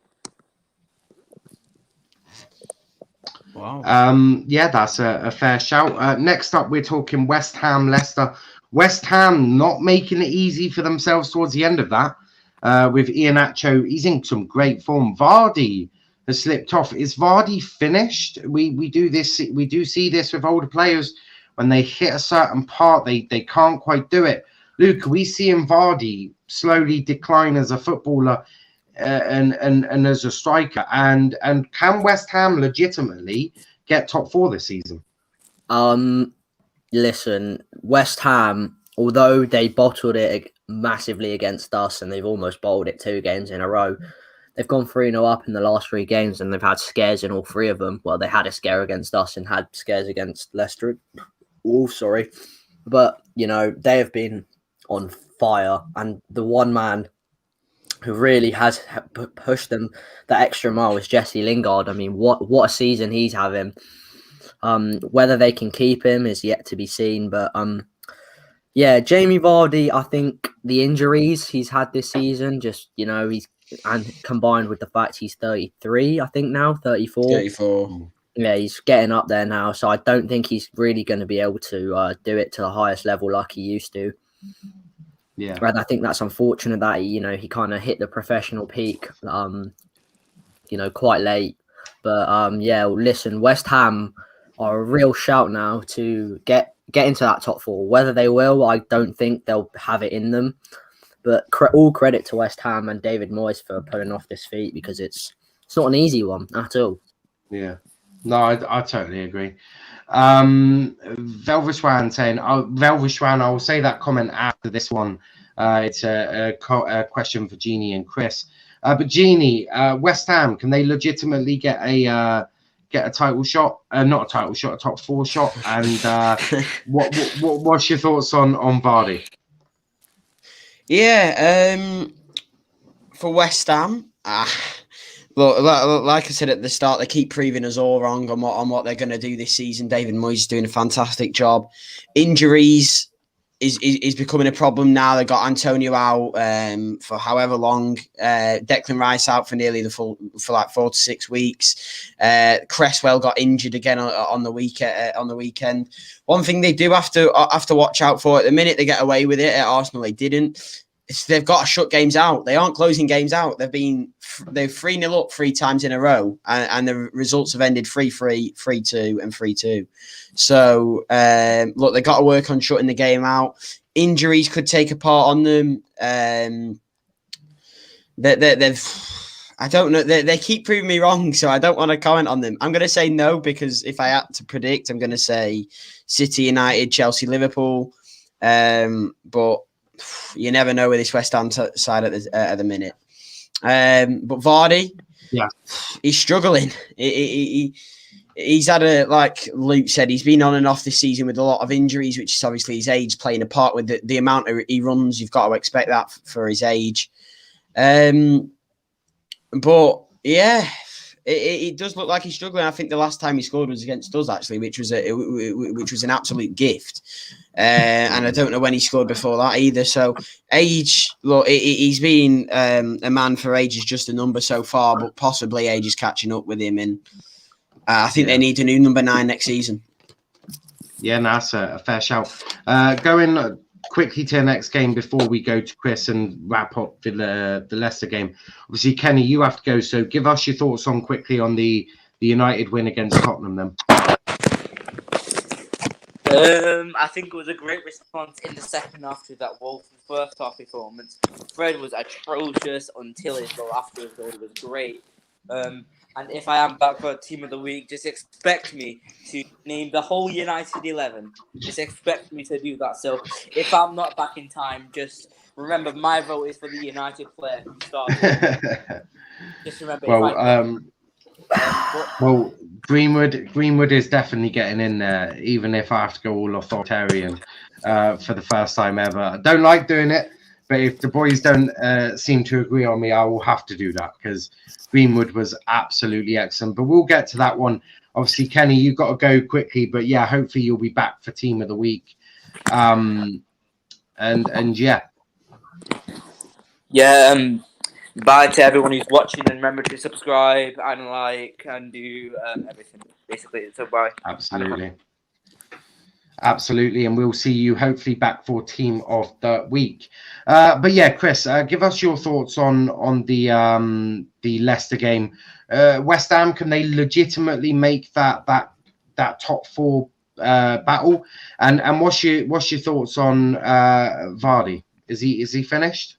Speaker 1: Wow. Yeah, that's a fair shout. Next up, we're talking West Ham, Leicester. West Ham not making it easy for themselves towards the end of that. With Iheanacho, he's in some great form. Vardy has slipped off. Is Vardy finished? We do see this with older players when they hit a certain part, they can't quite do it. Luke, are we seeing Vardy slowly decline as a footballer and as a striker? And can West Ham legitimately get top 4 this season?
Speaker 3: Listen, West Ham, although they bottled it massively against us and they've almost bottled it 2 games in a row, they've gone 3-0 up in the last 3 games and they've had scares in all 3 of them. Well, they had a scare against us and had scares against Leicester. Oh, sorry. But, they have been on fire. And the one man who really has pushed them that extra mile is Jesse Lingard. I mean, what a season he's having. Whether they can keep him is yet to be seen. But yeah, Jamie Vardy, I think the injuries he's had this season, just and combined with the fact he's 33, I think now 34.
Speaker 2: 34.
Speaker 3: Yeah, he's getting up there now, so I don't think he's really going to be able to do it to the highest level like he used to.
Speaker 1: Yeah,
Speaker 3: And I think that's unfortunate that he kind of hit the professional peak, quite late. But yeah, listen, West Ham are a real shout now to get into that top four. Whether they will, I don't think they'll have it in them. But all credit to West Ham and David Moyes for pulling off this feat, because it's not an easy one at all.
Speaker 1: yeah. No, I totally agree. Velvishwan saying, Velvishwan, I will say that comment after this one. It's a question for Gini and Chris. But Gini, West Ham, can they legitimately get a title shot? Not a title shot, a top four shot. And what's your thoughts on Vardy?
Speaker 2: Yeah, for West Ham, look, like I said at the start, they keep proving us all wrong on what they're going to do this season. David Moyes is doing a fantastic job. Injuries is becoming a problem now. They got Antonio out for however long. Declan Rice out for nearly for like 4 to 6 weeks. Cresswell got injured again on the weekend. One thing they do have to watch out for, at the minute they get away with it, at Arsenal they didn't. They've got to shut games out. They aren't closing games out. They're 3-0 up 3 times in a row, and the results have ended 3-3, 3-2, and 3-2. So look, they got to work on shutting the game out. Injuries could take a part on them. I don't know. They keep proving me wrong, so I don't want to comment on them. I'm going to say no, because if I had to predict, I'm going to say City, United, Chelsea, Liverpool. But you never know with this West Ham side at the minute. But Vardy,
Speaker 1: yeah,
Speaker 2: he's struggling. He's had like Luke said, he's been on and off this season with a lot of injuries, which is obviously his age playing a part with the amount he runs. You've got to expect that for his age. But yeah, it does look like he's struggling. I think the last time he scored was against us, actually, which was an absolute gift. And I don't know when he scored before that either. So age, look, he's been a man for age is just a number so far, but possibly age is catching up with him. And I think they need a new number 9 next season.
Speaker 1: Yeah, no, that's a fair shout. Going quickly to the next game before we go to Chris and wrap up the Leicester game. Obviously, Kenny, you have to go. So give us your thoughts on the United win against Tottenham then.
Speaker 5: I think it was a great response in the second half to that woeful first half performance. Fred was atrocious until his goal. After his goal, it was great. And if I am back for Team of the Week, just expect me to name the whole United 11. Just expect me to do that. So if I'm not back in time, just remember my vote is for the United player who started. Just remember.
Speaker 1: Well, Greenwood is definitely getting in there, even if I have to go all authoritarian for the first time ever. I don't like doing it, but if the boys don't seem to agree on me, I will have to do that, because Greenwood was absolutely excellent. But we'll get to that one. Obviously, Kenny, you've got to go quickly, but yeah, hopefully you'll be back for Team of the Week. And yeah.
Speaker 5: Yeah, bye to everyone who's watching, and remember to subscribe and like and do everything. Basically, so bye.
Speaker 1: Absolutely, and we'll see you hopefully back for Team of the Week. But yeah, Chris, give us your thoughts on the Leicester game. West Ham, can they legitimately make that top 4 battle? And what's your thoughts on Vardy? Is he finished?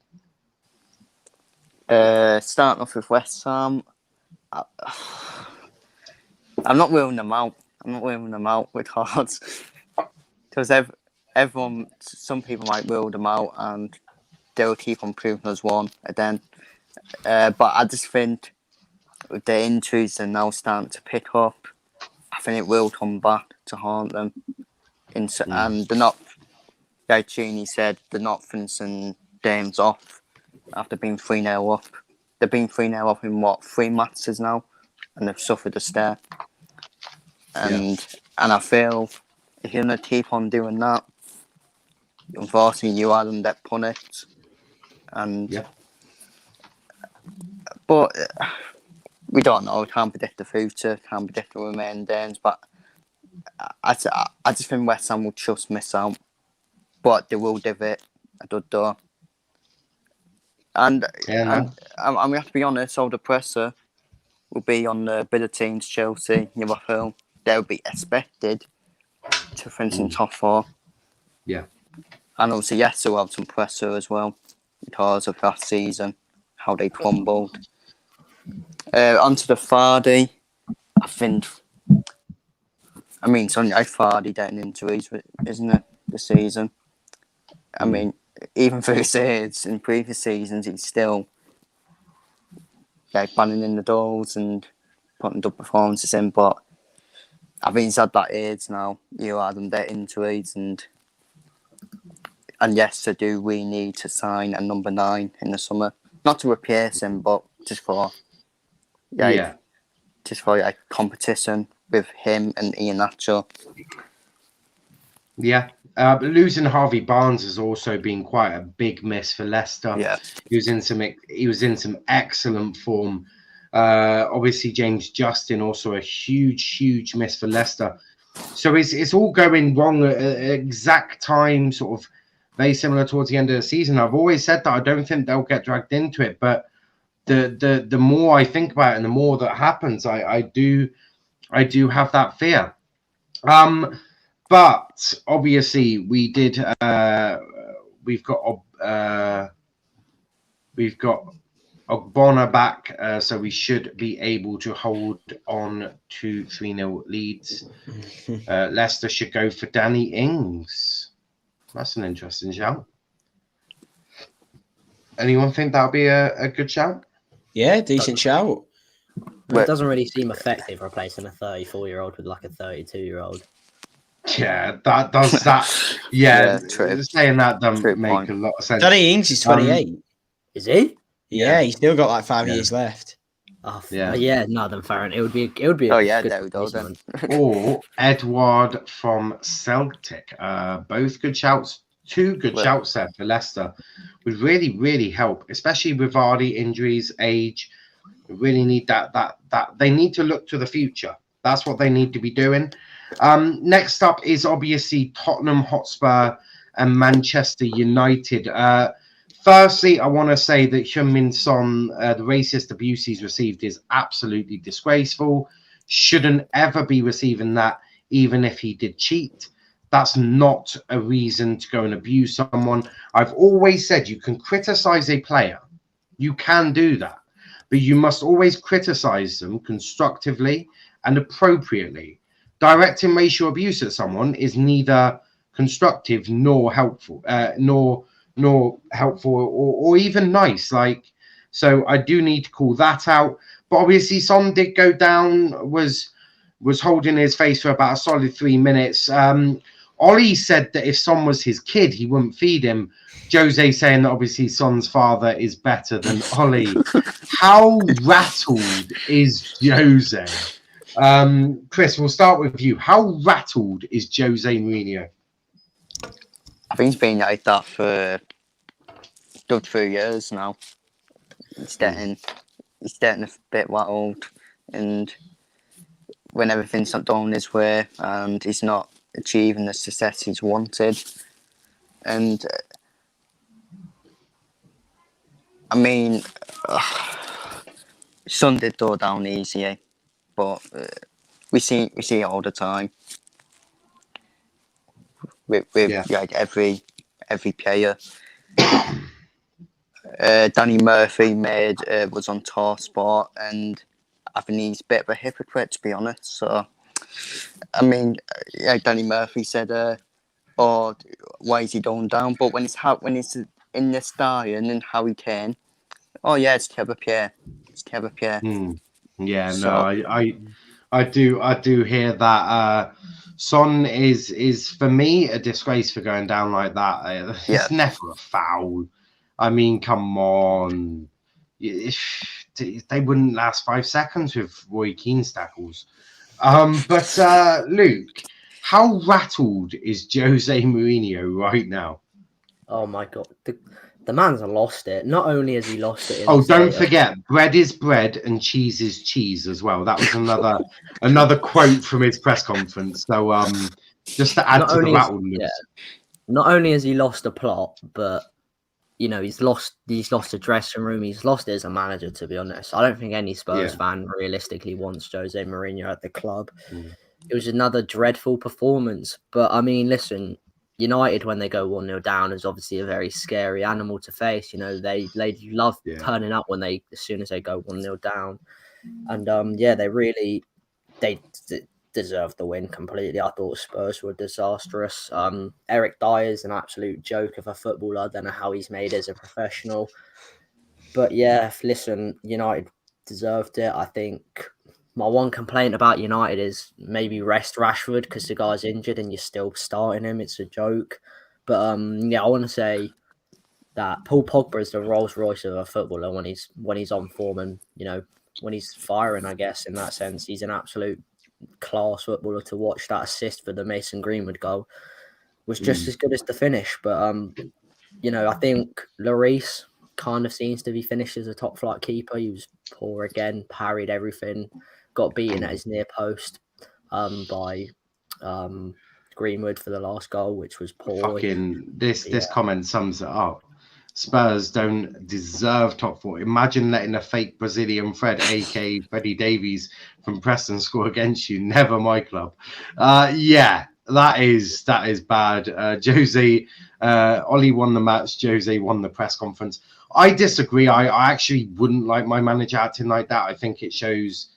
Speaker 4: Starting off with West Ham, I'm not ruling them out. With cards. Because some people might rule them out and they'll keep on proving us wrong again. But I just think with the injuries they're now starting to pick up, I think it will come back to haunt them. And they're not, like Gini said, they're not finishing games off after being 3-0 up. They've been 3-0 up in 3 matches now, and they've suffered a stare. And I feel if you're going to keep on doing that, unfortunately you are going to get punished. But we don't know. Can't predict the future. Can't predict the remaining games. But I just think West Ham will just miss out. But they will give it a good door. And we have to be honest. All the pressure will be on the bigger teams, Chelsea, Liverpool. They'll be expected to finish in top 4.
Speaker 1: Yeah.
Speaker 4: And obviously, yes, they'll have some pressure as well because of last season, how they crumbled. Onto the Vardy, I think. I mean, it's only Vardy getting injuries, isn't it, this season? I mean, even though he says in previous seasons, he's still banging in the doors and putting good performances in, but I think he's had that age now. You had them get injuries, and yes, we need to sign a number 9 in the summer, not to replace him, but just for competition with him and Ian Nacho.
Speaker 1: Yeah. But losing Harvey Barnes has also been quite a big miss for Leicester.
Speaker 4: Yeah.
Speaker 1: He was in some excellent form. Obviously James Justin also a huge miss for Leicester. So it's all going wrong at exact time, sort of very similar towards the end of the season. I've always said that I don't think they'll get dragged into it, but the more I think about it and the more that happens, I do have that fear. But obviously we did. We've got Ogbonna back, so we should be able to hold on to 3-0 leads. Leicester should go for Danny Ings. That's an interesting shout. Anyone think that'll be a good shout?
Speaker 2: Yeah, decent shout.
Speaker 3: It doesn't really seem effective replacing a 34-year-old with like a 32-year-old.
Speaker 1: Yeah, that does that. Yeah, saying that doesn't make a lot of sense.
Speaker 2: Danny Ings is 28.
Speaker 3: Is he?
Speaker 2: Yeah, he's still got like 5 years left.
Speaker 3: Oh, yeah. No, then fair enough. It would be.
Speaker 4: Oh yeah, there we go then.
Speaker 1: Or Edward from Celtic. Both good shouts. 2 good shouts there for Leicester. Would really help, especially with Vardy injuries, age. We really need that. They need to look to the future. That's what they need to be doing. Next up is obviously Tottenham Hotspur and Manchester United. Firstly, I want to say that Heung-min Son, the racist abuse he's received is absolutely disgraceful. Shouldn't ever be receiving that, even if he did cheat. That's not a reason to go and abuse someone. I've always said you can criticize a player. You can do that. But you must always criticize them constructively and appropriately. Directing racial abuse at someone is neither constructive nor helpful, nor helpful or even nice. So I do need to call that out. But obviously, Son did go down, was holding his face for about a solid 3 minutes. Ollie said that if Son was his kid, he wouldn't feed him. Jose saying that obviously Son's father is better than Ollie. How rattled is Jose? Chris, we'll start with you. How rattled is Jose Mourinho?
Speaker 4: I think he's been like that for good 3 years now. He's getting a bit rattled, and when everything's not going his way and he's not achieving the success he's wanted. And I mean, Son did go down easy, but we see it all the time with like every player. Danny Murphy was on TalkSport, and I think he's a bit of a hypocrite, to be honest. So, I mean, Danny Murphy said, "Oh, why is he going down?" But when it's in the stallion and Harry Kane, oh yeah, it's Kevin Pierre.
Speaker 1: Yeah, so, no, I do hear that. Son is for me a disgrace for going down like that. It's never a foul. I mean, come on. They wouldn't last 5 seconds with Roy Keane's tackles. But Luke, how rattled is Jose Mourinho right now?
Speaker 3: Oh my God. the man's lost it. Not only has he lost it in
Speaker 1: Oh,
Speaker 3: the
Speaker 1: don't
Speaker 3: state of-
Speaker 1: forget, bread is bread and cheese is cheese as well. That was another quote from his press conference. So just to add
Speaker 3: not
Speaker 1: to the
Speaker 3: only is-
Speaker 1: rattle news.
Speaker 3: yeah, not only has he lost the plot, but you know, he's lost the dressing room. He's lost it as a manager, to be honest. I don't think any Spurs fan realistically wants Jose Mourinho at the club. It was another dreadful performance. But I mean, listen, United, when they go 1-0 down, is obviously a very scary animal to face. You know, they love turning up as soon as they go 1-0 down. And they deserved the win completely. I thought Spurs were disastrous. Eric Dyer's an absolute joke of a footballer. I don't know how he's made as a professional. But yeah, listen, United deserved it. I think my one complaint about United is maybe rest Rashford because the guy's injured and you're still starting him. It's a joke. But I want to say that Paul Pogba is the Rolls Royce of a footballer when he's on form and, you know, when he's firing, I guess, in that sense. He's an absolute class footballer to watch. That assist for the Mason Greenwood goal was just as good as the finish. But you know, I think Lloris kind of seems to be finished as a top flight keeper. He was poor again, parried everything, got beaten at his near post by Greenwood for the last goal, which was poor.
Speaker 1: This comment sums it up. Spurs don't deserve top four. Imagine letting a fake Brazilian Fred, aka Freddie Davies from Preston, score against you. Never my club. Yeah, that is bad. Jose, Ollie won the match. Jose won the press conference. I disagree. I actually wouldn't like my manager acting like that. I think it shows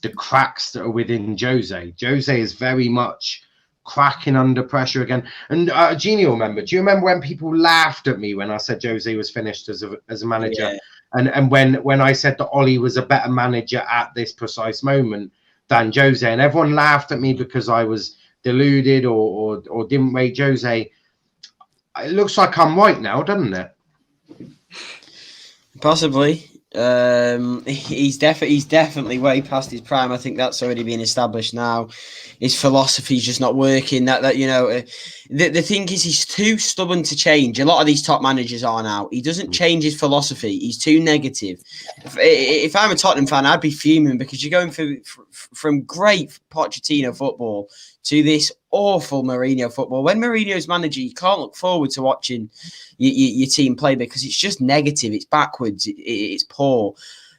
Speaker 1: the cracks that are within Jose. Jose is very much cracking under pressure again. And Gini will remember. Do you remember when people laughed at me when I said Jose was finished as a manager? Yeah. And when I said that Ollie was a better manager at this precise moment than Jose, and everyone laughed at me because I was deluded or didn't rate Jose. It looks like I'm right now, doesn't it?
Speaker 2: Possibly. He's definitely way past his prime. I think that's already been established now. His philosophy's just not working. That you know, the thing is, he's too stubborn to change. A lot of these top managers are now. He doesn't change his philosophy. He's too negative. If I'm a Tottenham fan, I'd be fuming because you're going from great Pochettino football to this awful Mourinho football. When Mourinho's manager, you can't look forward to watching your team play because it's just negative. It's backwards. It's poor.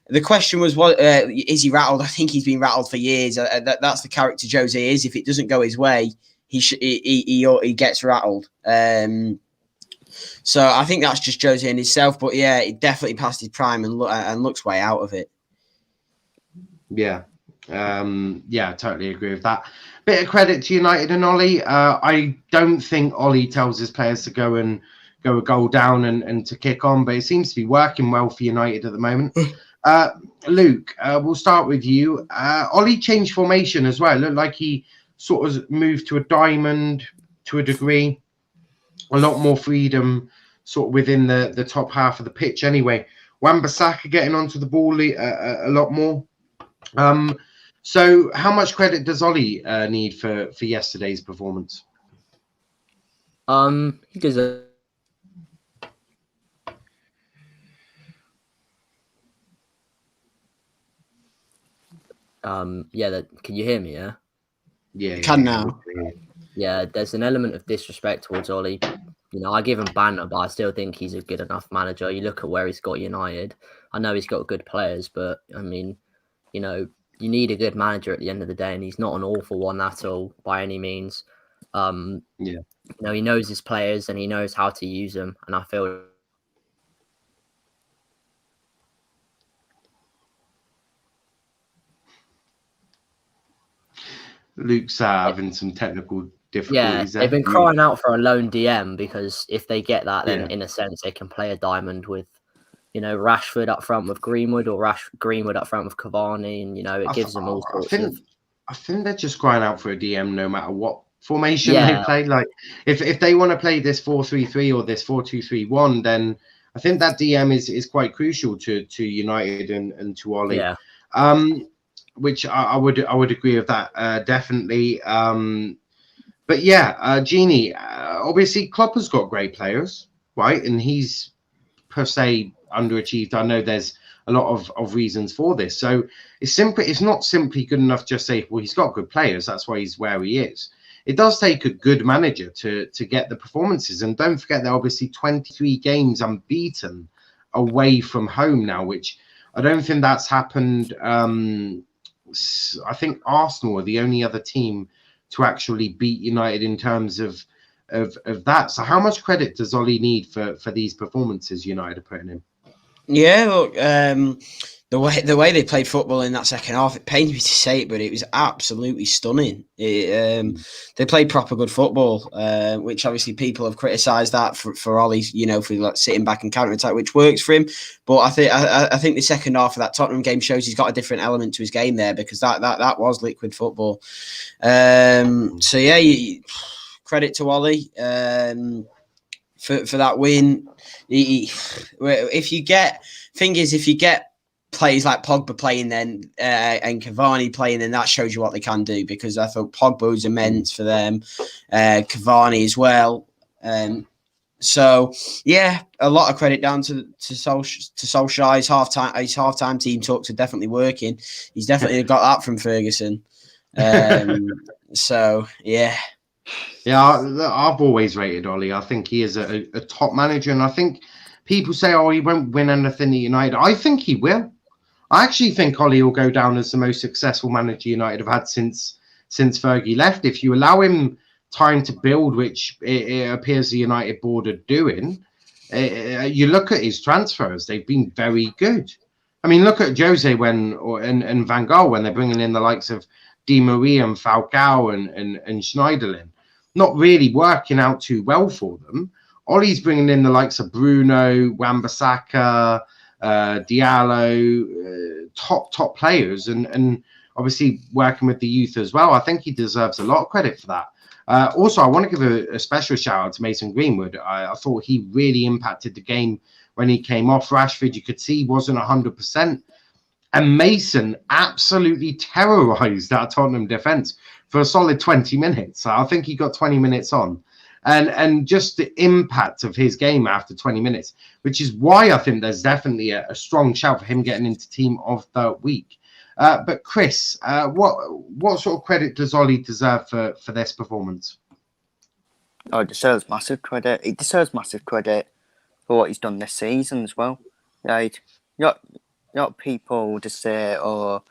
Speaker 2: The question was, what is he rattled? I think he's been rattled for years. That's the character Jose is. If it doesn't go his way, he gets rattled. So I think that's just Jose in himself. But yeah, it definitely passed his prime and looks way out of it.
Speaker 1: Yeah, I totally agree with that. Bit of credit to United and Ollie. I don't think Ollie tells his players to go a goal down and to kick on, but it seems to be working well for United at the moment. Luke, we'll start with you. Ollie changed formation as well. It looked like he sort of moved to a diamond to a degree. A lot more freedom sort of within the top half of the pitch anyway. Wan-Bissaka getting onto the ball a lot more. So how much credit does Ollie need for yesterday's performance?
Speaker 3: He deserves. Can you hear me? Yeah.
Speaker 1: Yeah.
Speaker 2: Can now.
Speaker 3: Yeah, there's an element of disrespect towards Ollie. You know, I give him banter, but I still think he's a good enough manager. You look at where he's got United. I know he's got good players, but I mean, you know, you need a good manager at the end of the day, and he's not an awful one at all by any means. You know, he knows his players and he knows how to use them, and I feel.
Speaker 1: Luke's having some technical difficulties.
Speaker 3: Yeah, they've been crying out for a lone DM because if they get that, then in a sense they can play a diamond with, you know, Rashford up front with Greenwood or Greenwood up front with Cavani, and you know it gives them all sorts of.
Speaker 1: I think they're just crying out for a DM no matter what formation they play. Like if they want to play this 4-3-3 or this 4-2-3-1, then I think that DM is quite crucial to United and to Ollie.
Speaker 3: Yeah.
Speaker 1: Which I would agree with that definitely. Gini, obviously Klopp has got great players, right? And he's per se underachieved. I know there's a lot of reasons for this. So it's not simply good enough to just say, well, he's got good players, that's why he's where he is. It does take a good manager to get the performances. And don't forget, they're obviously 23 games unbeaten away from home now, which I don't think that's happened. I think Arsenal are the only other team to actually beat United in terms of that. So how much credit does Ollie need for these performances United are putting in?
Speaker 2: Yeah, look, the way they played football in that second half, it pains me to say it, but it was absolutely stunning. They played proper good football, which obviously people have criticised that for Ollie, for like sitting back and counter attack, which works for him. But I think the second half of that Tottenham game shows he's got a different element to his game there, because that was liquid football. So yeah, credit to Ollie for that win. If you get players like Pogba playing then and Cavani playing, then that shows you what they can do, because I thought Pogba was immense for them, Cavani as well. So yeah, a lot of credit down to Solskjaer. His halftime team talks are definitely working. He's definitely got that from Ferguson. So yeah.
Speaker 1: Yeah, I've always rated Ollie. I think he is a top manager, and I think people say, oh, he won't win anything at United. I think he will. I actually think Ollie will go down as the most successful manager United have had since Fergie left. If you allow him time to build, which it appears the United board are doing, you look at his transfers, they've been very good. I mean, look at Jose and Van Gaal when they're bringing in the likes of Di Maria and Falcao and Schneiderlin. Not really working out too well for them. Ollie's bringing in the likes of Bruno, Wan-Bissaka, Diallo, top players, and obviously working with the youth as well. I think he deserves a lot of credit for that. Also, I want to give a special shout out to Mason Greenwood. I thought he really impacted the game when he came off. Rashford, you could see, wasn't 100%. And Mason absolutely terrorised that Tottenham defence for a solid 20 minutes. I think he got 20 minutes on. And just the impact of his game after 20 minutes, which is why I think there's definitely a strong shout for him getting into Team of the Week. But Chris, what sort of credit does Ollie deserve for this performance?
Speaker 4: Oh, it deserves massive credit. It deserves massive credit for what he's done this season as well. Like, not people just say, oh,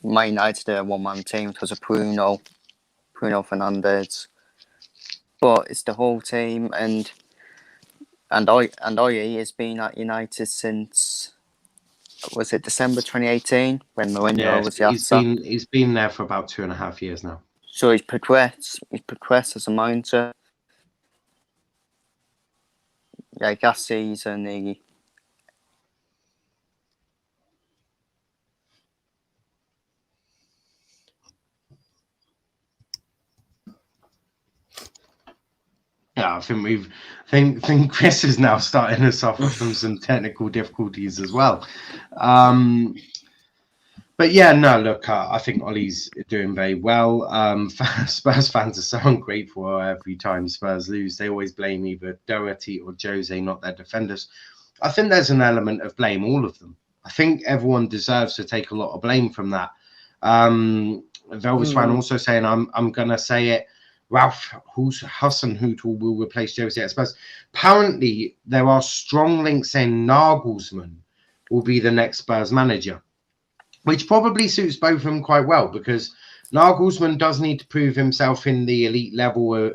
Speaker 4: Man United are a one-man team because of Bruno Fernandes. But it's the whole team, and Ollie has been at United since, was it December 2018 when Mourinho was the answer?
Speaker 1: He's been there for about 2.5 years now.
Speaker 4: So he's progressed as a manager. Like last season,
Speaker 1: Yeah, I think Chris is now starting to suffer from some technical difficulties as well. But yeah, no, look, I think Ollie's doing very well. Spurs fans are so ungrateful every time Spurs lose. They always blame either Doherty or Jose, not their defenders. I think there's an element of blame, all of them. I think everyone deserves to take a lot of blame from that. Velvet's fan also saying, I'm going to say it, Ralph Hasenhüttl will replace Jose at Spurs. Apparently, there are strong links saying Nagelsmann will be the next Spurs manager, which probably suits both of them quite well, because Nagelsmann does need to prove himself in the elite level.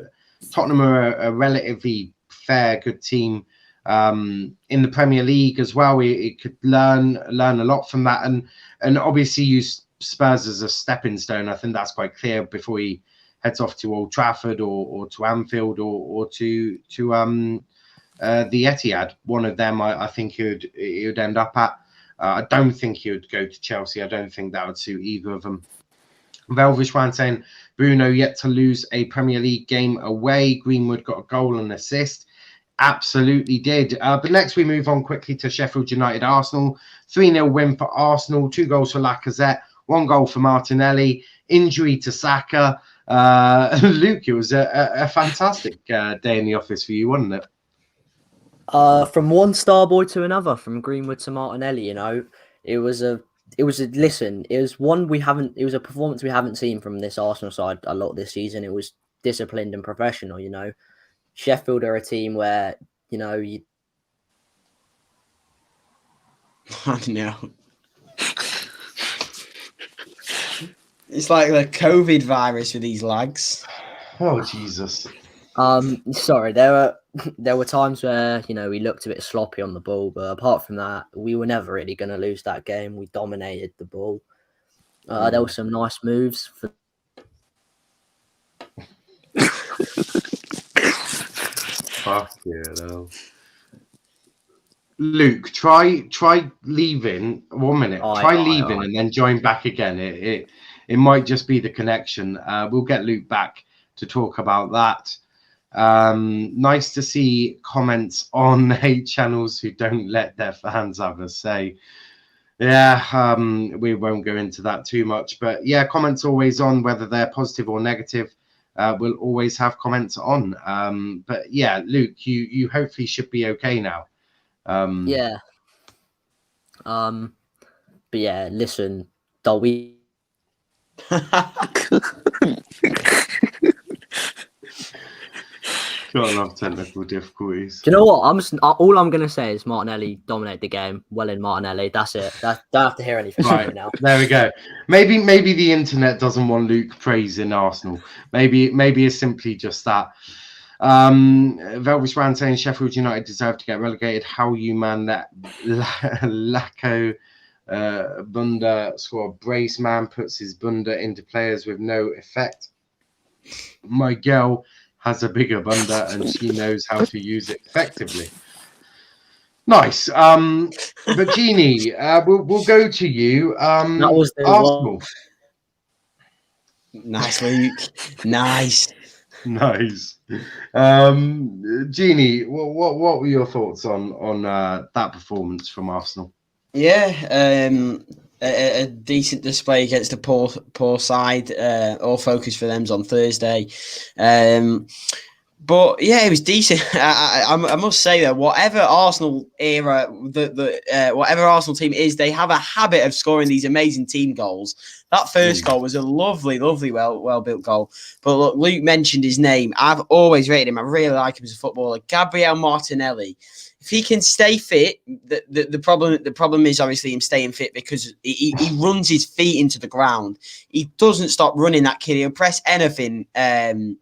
Speaker 1: Tottenham are a relatively fair, good team in the Premier League as well. It could learn a lot from that, and obviously use Spurs as a stepping stone. I think that's quite clear before he heads off to Old Trafford or to Anfield or to the Etihad. One of them, I think he would end up at. I don't think he would go to Chelsea. I don't think that would suit either of them. Velvishwan saying Bruno yet to lose a Premier League game away. Greenwood got a goal and assist. Absolutely did. But next we move on quickly to Sheffield United Arsenal. 3-0 win for Arsenal. 2 goals for Lacazette. 1 goal for Martinelli. Injury to Saka. Luke, it was a fantastic day in the office for you, wasn't it?
Speaker 3: From one star boy to another, from Greenwood to Martinelli, it was a one we haven't, it was a performance we haven't seen from this Arsenal side a lot this season. It was disciplined and professional. Sheffield are a team where you.
Speaker 2: I don't know. It's like the COVID virus with these lags.
Speaker 1: Oh Jesus!
Speaker 3: Sorry, there were times where we looked a bit sloppy on the ball, but apart from that, we were never really going to lose that game. We dominated the ball. There were some nice moves for.
Speaker 1: Fuck yeah, no. Luke, try leaving 1 minute. Try leaving and then join back again. It might just be the connection. We'll get Luke back to talk about that. Nice to see comments on hate channels who don't let their fans have a say. Yeah, we won't go into that too much, but yeah, comments always on, whether they're positive or negative. We'll always have comments on. But yeah, Luke, you hopefully should be okay now.
Speaker 3: Yeah. But yeah, listen, Dolby.
Speaker 1: Got a lot of technical difficulties.
Speaker 3: Do you know what? All I'm gonna say is Martinelli dominated the game. Well in Martinelli. That's it. Don't have to hear anything
Speaker 1: Right
Speaker 3: now.
Speaker 1: There we go. Maybe the internet doesn't want Luke praising Arsenal. Maybe it's simply just that. Velvish Ran saying Sheffield United deserve to get relegated. How you man that Lacko Bunda squad brace man puts his Bunda into players with no effect. My girl has a bigger Bunda and she knows how to use it effectively. Nice. But Gini, we'll go to you.
Speaker 3: That was the
Speaker 1: Arsenal.
Speaker 2: Nice, Luke. Nice.
Speaker 1: Gini, what were your thoughts on that performance from Arsenal?
Speaker 2: Yeah, a decent display against a poor side. All focus for them's on Thursday. But yeah, it was decent. I must say that whatever Arsenal era, whatever Arsenal team is, they have a habit of scoring these amazing team goals. That first goal was a lovely, well built goal. But look, Luke mentioned his name. I've always rated him. I really like him as a footballer. Gabriel Martinelli. If he can stay fit, the problem is obviously him staying fit, because he runs his feet into the ground. He doesn't stop running, that kid. He'll press anything. And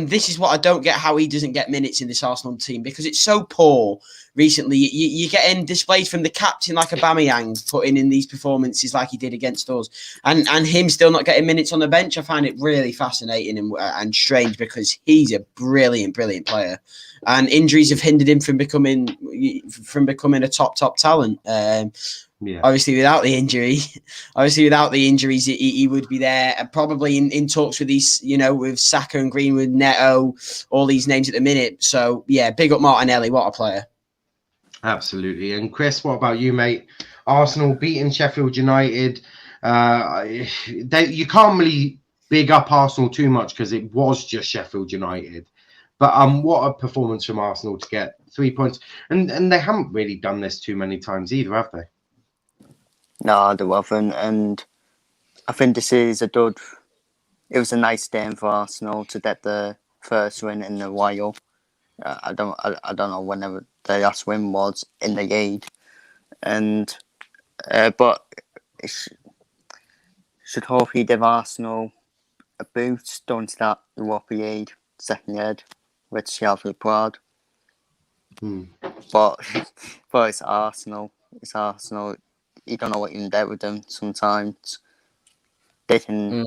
Speaker 2: this is what I don't get, how he doesn't get minutes in this Arsenal team, because it's so poor recently. You're getting displays from the captain like Aubameyang putting in these performances like he did against us, and him still not getting minutes on the bench. I find it really fascinating and strange, because he's a brilliant player, and injuries have hindered him from becoming a top talent.
Speaker 1: Yeah.
Speaker 2: Obviously, without the injuries, he would be there, and probably in talks with these, with Saka and Greenwood, Neto, all these names at the minute. So yeah, big up Martinelli, what a player.
Speaker 1: Absolutely. And Chris, what about you, mate? Arsenal beating Sheffield United. You can't really big up Arsenal too much because it was just Sheffield United. But what a performance from Arsenal to get 3 points. And they haven't really done this too many times either, have they?
Speaker 4: No, they haven't. And I think this is it was a nice game for Arsenal to get the first win in a while. I don't know whenever the last win was in the league, and but it should hopefully give Arsenal a boost going to that Europa League second leg with Sheffield Prague. But it's Arsenal. It's Arsenal. You don't know what you can get with them. Sometimes they can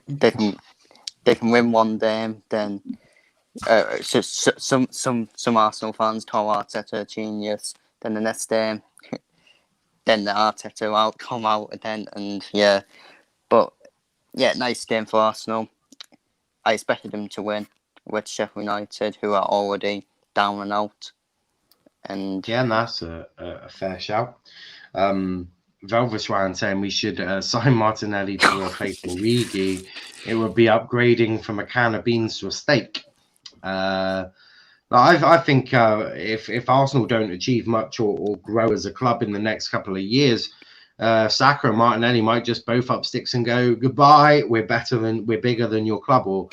Speaker 4: they can win one game, then. Some Arsenal fans call Arteta a genius. Then the next day, then the Arteta will come out again, and yeah. But yeah, nice game for Arsenal. I expected them to win with Sheffield United, who are already down and out. And
Speaker 1: yeah, and that's a fair shout. Velviswan saying we should sign Martinelli to replace Origi. It would be upgrading from a can of beans to a steak. Nice I think if Arsenal don't achieve much or grow as a club in the next couple of years, Saka and Martinelli might just both up sticks and go goodbye. We're bigger than your club, or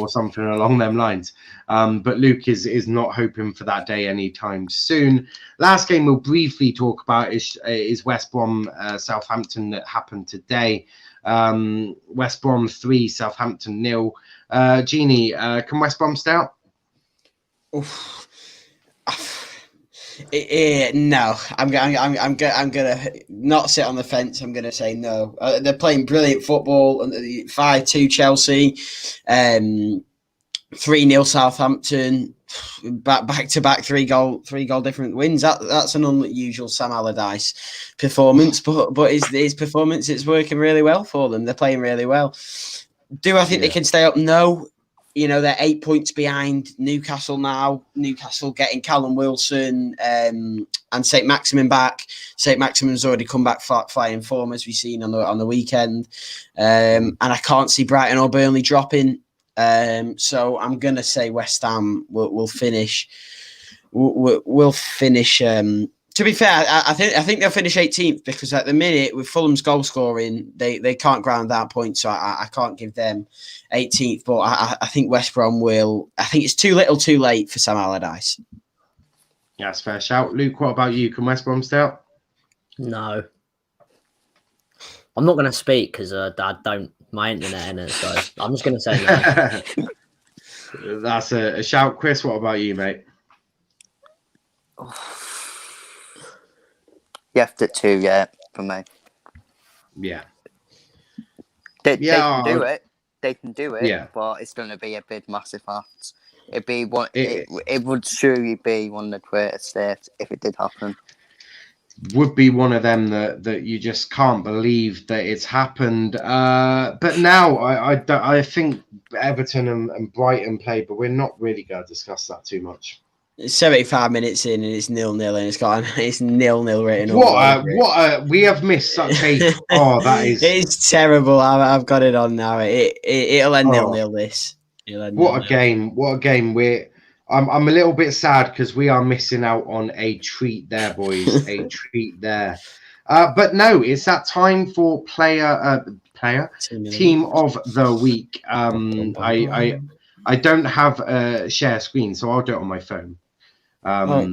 Speaker 1: something along them lines. But Luke is not hoping for that day anytime soon. Last game we'll briefly talk about is West Brom Southampton that happened today. West Brom 3, Southampton 0. Gini, can West Brom stay out?
Speaker 2: No, I'm gonna not sit on the fence. I'm gonna say no. They're playing brilliant football. 5-2 Chelsea, 3-0 Southampton, back to back three goal different wins. That's an unusual Sam Allardyce performance, but his performance, it's working really well for them. They're playing really well. Do I think they can stay up? No. You know, they're 8 points behind Newcastle now. Newcastle getting Callum Wilson and St. Maximin back. St. Maximin's already come back flying form, as we've seen on the weekend. And I can't see Brighton or Burnley dropping. So I'm going to say West Ham will finish. Will finish. To be fair, I think they'll finish 18th, because at the minute with Fulham's goal scoring, they can't ground out points, so I can't give them 18th. But I think West Brom will. I think it's too little, too late for Sam Allardyce.
Speaker 1: Yeah, that's a fair shout. Luke, what about you? Can West Brom stay out?
Speaker 3: No, I'm not going to speak because my internet in it, so I'm just going to say
Speaker 1: no. That's a shout. Chris, what about you, mate?
Speaker 4: Left at 2, for me.
Speaker 1: Yeah.
Speaker 4: They can do it. They can do it,
Speaker 1: yeah.
Speaker 4: But it's going to be a big, massive act. It'd be one. It would surely be one of the greatest days if it did happen.
Speaker 1: Would be one of them that you just can't believe that it's happened. But now I think Everton and Brighton played, but we're not really going to discuss that too much.
Speaker 2: It's 75 minutes in and it's 0-0, and it's 0-0 written.
Speaker 1: We have missed such a that is,
Speaker 2: it's terrible. I've got it on now. It'll end 0-0 this.
Speaker 1: What a game. I'm a little bit sad because we are missing out on a treat there, boys. A treat there. But no, it's that time for team of the week. I don't have a share screen, so I'll do it on my phone.
Speaker 2: I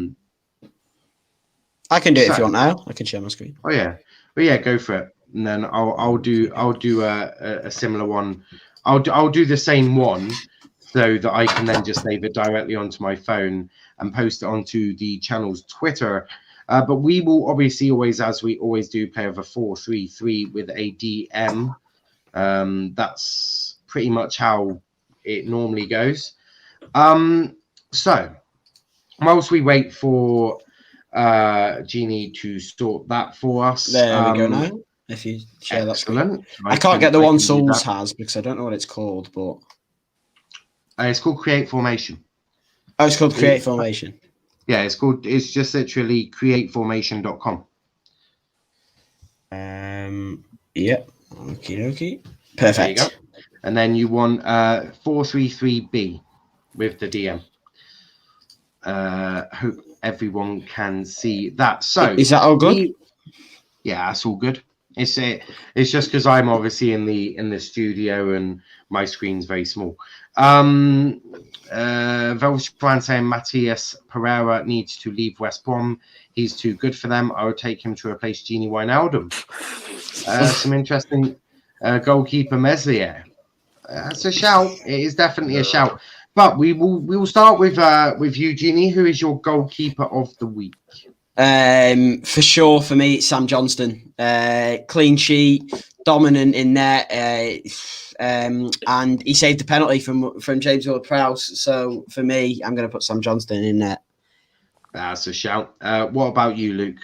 Speaker 2: can do it if you want now. I can share my screen.
Speaker 1: Oh yeah, but yeah, go for it. And then I'll do a similar one. I'll do the same one so that I can then just save it directly onto my phone and post it onto the channel's Twitter. But we will obviously always, as we always do, play over 4-3-3 with a DM. That's pretty much how it normally goes. So whilst we wait for Gini to sort that for us,
Speaker 2: there we go now. If you share that screen, I can't get the one Souls has because I don't know what it's called, but
Speaker 1: it's called Create Formation.
Speaker 2: Oh, it's called Create Formation.
Speaker 1: Yeah, it's just literally createformation.com.
Speaker 2: Yep. Okay. Perfect.
Speaker 1: There you go. And then you want 433B with the DM. Hope everyone can see that. So
Speaker 2: is that all good?
Speaker 1: Yeah, that's all good. It's just because I'm obviously in the studio and my screen's very small. Velshpan saying Matthias Pereira needs to leave West Brom. He's too good for them. I would take him to replace Gini Wijnaldum. Some interesting goalkeeper Meslier. That's a shout. It is definitely a shout. But we will start with you, Gini. Who is your goalkeeper of the week?
Speaker 2: For sure, for me, it's Sam Johnston. Clean sheet, dominant in there, and he saved the penalty from James Ward-Prowse. So for me, I'm going to put Sam Johnston in there.
Speaker 1: That's a shout. What about you, Luke?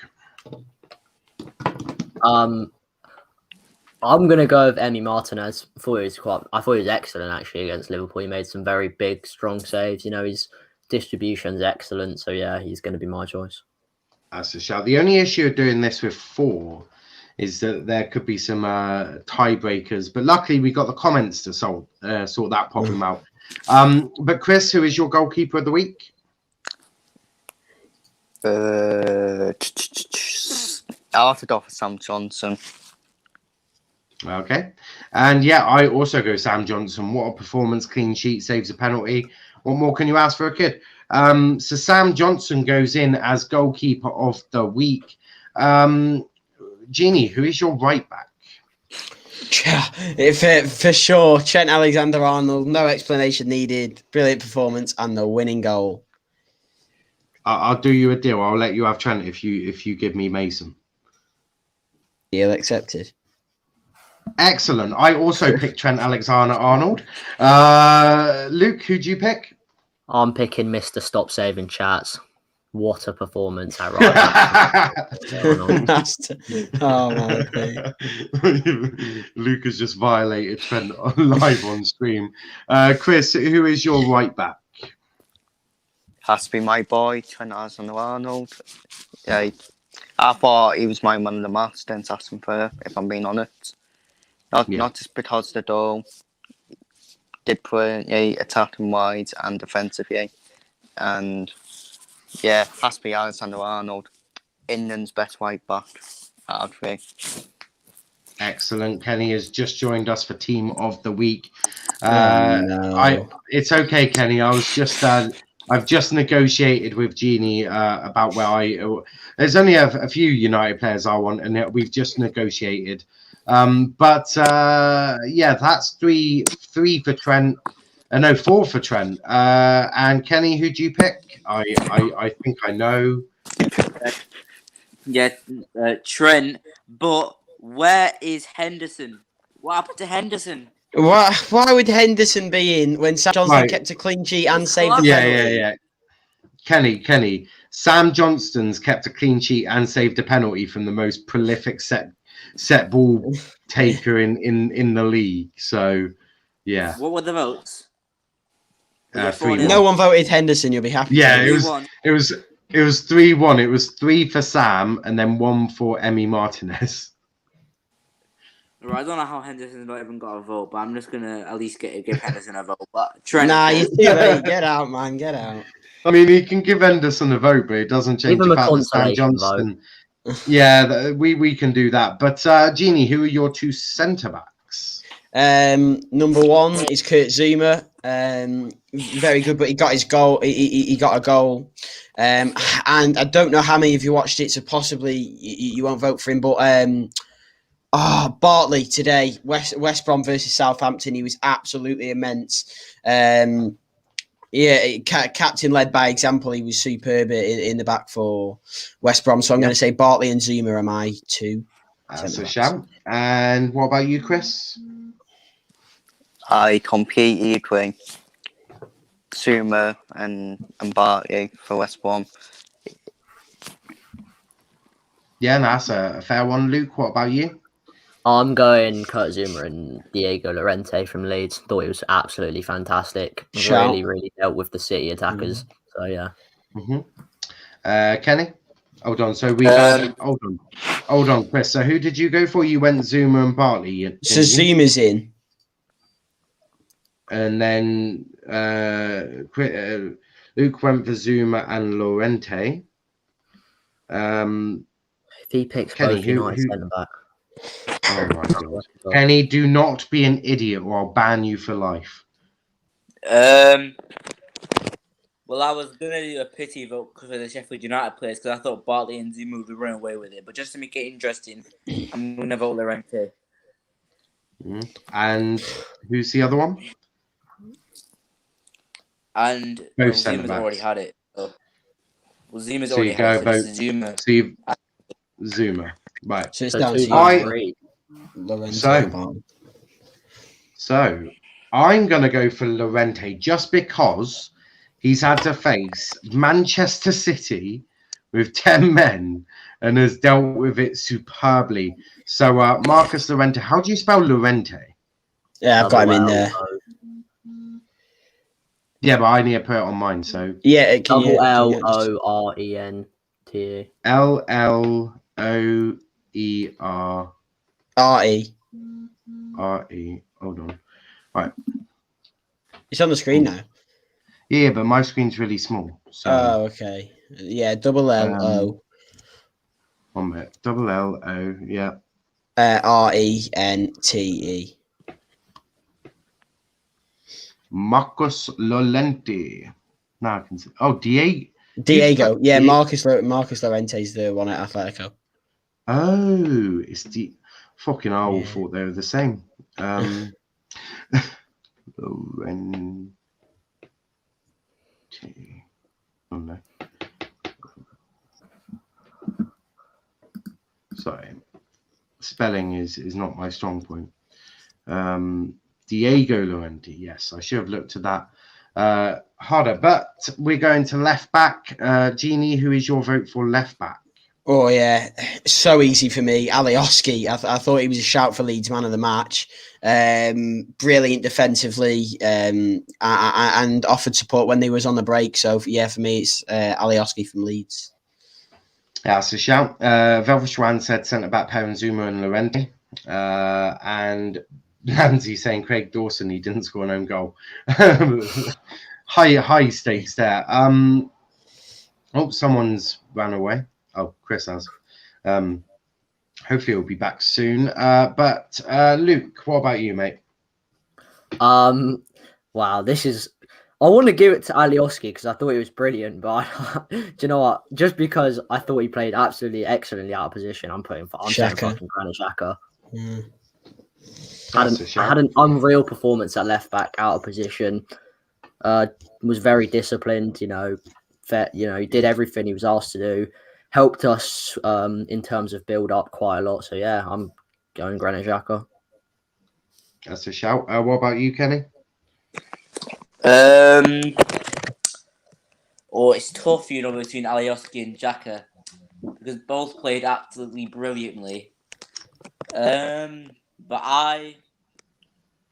Speaker 3: I'm going to go with Emi Martinez. I thought he was excellent actually against Liverpool. He made some very big, strong saves. You know, his distribution's excellent. So yeah, he's going to be my choice.
Speaker 1: That's a shout. The only issue of doing this with 4 is that there could be some tiebreakers. But luckily, we got the comments to sort that problem out. But Chris, who is your goalkeeper of the week?
Speaker 4: I'll have to go for Sam Johnson.
Speaker 1: Okay. And yeah, I also go Sam Johnson. What a performance, clean sheet, saves a penalty. What more can you ask for a kid? So Sam Johnson goes in as goalkeeper of the week. Gini, who is your right back?
Speaker 2: For sure, Trent Alexander-Arnold, no explanation needed. Brilliant performance and the winning goal.
Speaker 1: I'll do you a deal. I'll let you have Trent if you give me Mason.
Speaker 2: Deal accepted.
Speaker 1: Excellent. I also picked Trent Alexander-Arnold. Luke, who'd you pick?
Speaker 3: I'm picking Mr. Stop Saving Chats. What a performance at right back.
Speaker 2: Oh my
Speaker 1: Luke has just violated Trent live on stream. Chris, who is your right back?
Speaker 4: Has to be my boy, Trent Alexander-Arnold. Yeah, I thought he was my man of the match against Aston Villa, if I'm being honest. Not just because of the goal. Did brilliantly attacking wide and defensively. And yeah, has to be Alexander-Arnold. England's best right back out of three.
Speaker 1: Excellent. Kenny has just joined us for Team of the Week.
Speaker 2: no.
Speaker 1: It's okay, Kenny. I've just negotiated with Gini about where there's only a few United players I want, and we've just negotiated. But that's three for Trent. No, 4 for Trent. And Kenny, who do you pick? I think I know.
Speaker 5: Yeah, Trent. But where is Henderson? What happened to Henderson?
Speaker 2: Why would Henderson be in when Sam Johnson kept a clean sheet and saved the penalty?
Speaker 1: Yeah. Kenny. Sam Johnston's kept a clean sheet and saved a penalty from the most prolific set ball taker in the league. So, yeah.
Speaker 5: What were the votes?
Speaker 1: 3-1.
Speaker 2: No one voted Henderson. You'll be happy.
Speaker 1: Yeah, it was 3-1. It was 3 for Sam and then 1 for Emi Martinez.
Speaker 5: Right, I don't know how Henderson's not even got a vote, but I'm just gonna at least give Henderson a vote. But Trent,
Speaker 2: Nah, you're too late. Get out, man. Get out.
Speaker 1: I mean, he can give Henderson a vote, but it doesn't change the fact that Sam Johnston. Yeah, we can do that. But Gini, who are your 2 centre backs?
Speaker 2: Number 1 is Kurt Zuma. Very good, but he got his goal. He got a goal. And I don't know how many of you watched it, so possibly you won't vote for him. But Bartley today, West Brom versus Southampton. He was absolutely immense. Captain led by example. He was superb in the back for West Brom. So I'm going to say Bartley and Zuma are my 2.
Speaker 1: That's a shout. And what about you, Chris?
Speaker 4: I completely agree. Zuma and Bartley for West Brom.
Speaker 1: Yeah, that's a fair one. Luke, what about you?
Speaker 3: I'm going Kurt Zuma and Diego Llorente from Leeds. Thought it was absolutely fantastic. Really dealt with the City attackers. So yeah.
Speaker 1: Kenny, hold on. So hold on, Chris. So who did you go for? You went Zuma and Bartley.
Speaker 2: So Zuma's in,
Speaker 1: and then Luke went for Zuma and Llorente.
Speaker 3: If he picks
Speaker 1: Kenny,
Speaker 3: both United centre back.
Speaker 1: Oh my God. Kenny, do not be an idiot or I'll ban you for life.
Speaker 5: Well, I was going to do a pity vote for the Sheffield United players because I thought Bartley and Zuma would run away with it. But just to make it interesting, I'm going to vote Llorente.
Speaker 1: And who's the other one?
Speaker 5: And Zuma's already had it. Zuma's already had it.
Speaker 1: Zuma. Right.
Speaker 2: So it's down to
Speaker 1: you. So I'm going to go for Llorente just because he's had to face Manchester City with 10 men and has dealt with it superbly. So Marcus Llorente, how do you spell Llorente?
Speaker 2: Yeah, I've got him in there.
Speaker 1: Yeah, but I need to put it on mine. So
Speaker 2: yeah,
Speaker 3: Llorente.
Speaker 1: LLOERRE. Hold on. Right.
Speaker 2: It's on the screen now.
Speaker 1: Yeah, but my screen's really small. So
Speaker 2: Oh, okay. Yeah, double L O
Speaker 1: 1 minute. Double L O. Yeah.
Speaker 2: Rente.
Speaker 1: Marcos Llorente. Now I can see. Oh, Diego.
Speaker 2: Diego. Yeah, Marcus Llorente is the one at Atletico.
Speaker 1: Oh, it's the fucking I all
Speaker 2: Yeah.
Speaker 1: thought they were the same. Llorente. Oh no. Sorry. Spelling is not my strong point. Diego Llorente. Yes, I should have looked at that harder. But we're going to left back. Gini, who is your vote for left back?
Speaker 2: Oh yeah, so easy for me. Alioski. I thought he was a shout for Leeds man of the match. Brilliant defensively, and offered support when they was on the break. So yeah, for me it's Alioski from Leeds.
Speaker 1: Yeah, that's a shout. Velvishwan said centre back pairing Zuma and Llorente, and Nancy saying Craig Dawson, he didn't score an own goal. high stakes there. Oh, someone's ran away. Oh, Chris has. Hopefully he'll be back soon. But Luke, what about you, mate?
Speaker 3: Wow, this is. I want to give it to Alioski because I thought he was brilliant, but do you know what? Just because I thought he played absolutely excellently out of position, I'm saying fucking Granit Xhaka. Had an unreal performance at left back out of position. Was very disciplined. He did everything he was asked to do. Helped us in terms of build up quite a lot. So yeah, I'm going Granit Xhaka.
Speaker 1: That's a shout. What about you, Kenny?
Speaker 6: It's tough, between Alioski and Xhaka because both played absolutely brilliantly. But I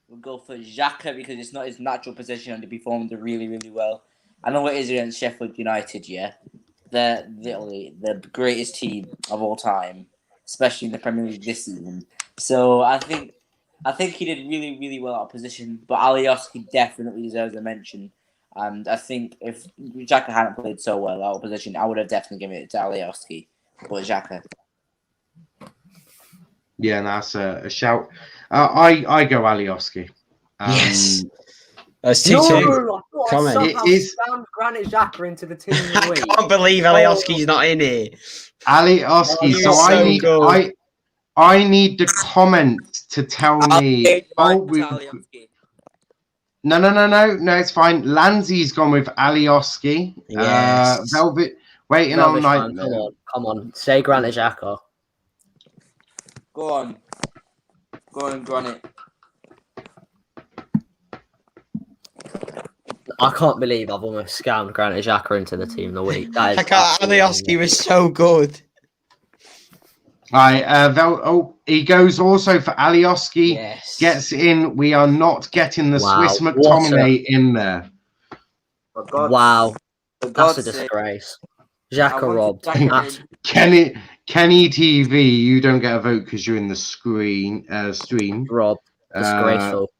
Speaker 6: would go for Xhaka because it's not his natural position and he performed really, really well. I know it is against Sheffield United, yeah. They're literally the greatest team of all time, especially in the Premier League this season. So I think he did really, really well out of position, but Alioski definitely deserves a mention. And I think if Xhaka hadn't played so well out of position, I would have definitely given it to Alioski. But Xhaka.
Speaker 1: Yeah, that's a shout. I go Alioski.
Speaker 2: Yes. That's 2-2.
Speaker 3: No,
Speaker 1: It is
Speaker 3: Granit Xhaka into the team.
Speaker 2: I can't believe Alioski's not in here.
Speaker 1: Alioski.
Speaker 2: Oh,
Speaker 1: so I need the comment to tell me. No, it's fine. Lanzy's gone with Alioski.
Speaker 2: Yes.
Speaker 1: Velvet waiting all night.
Speaker 3: Come on. Say Granit Xhaka.
Speaker 6: Go on, Granit.
Speaker 3: I can't believe I've almost scammed Granit Xhaka into the team of the week.
Speaker 2: Alioski was so good.
Speaker 1: He goes also for Alioski.
Speaker 2: Yes.
Speaker 1: Gets in. We are not getting the Swiss McTominay in there.
Speaker 3: Wow. That's a disgrace. Xhaka robbed.
Speaker 1: Kenny TV, you don't get a vote because you're in the stream.
Speaker 3: Rob. Disgraceful.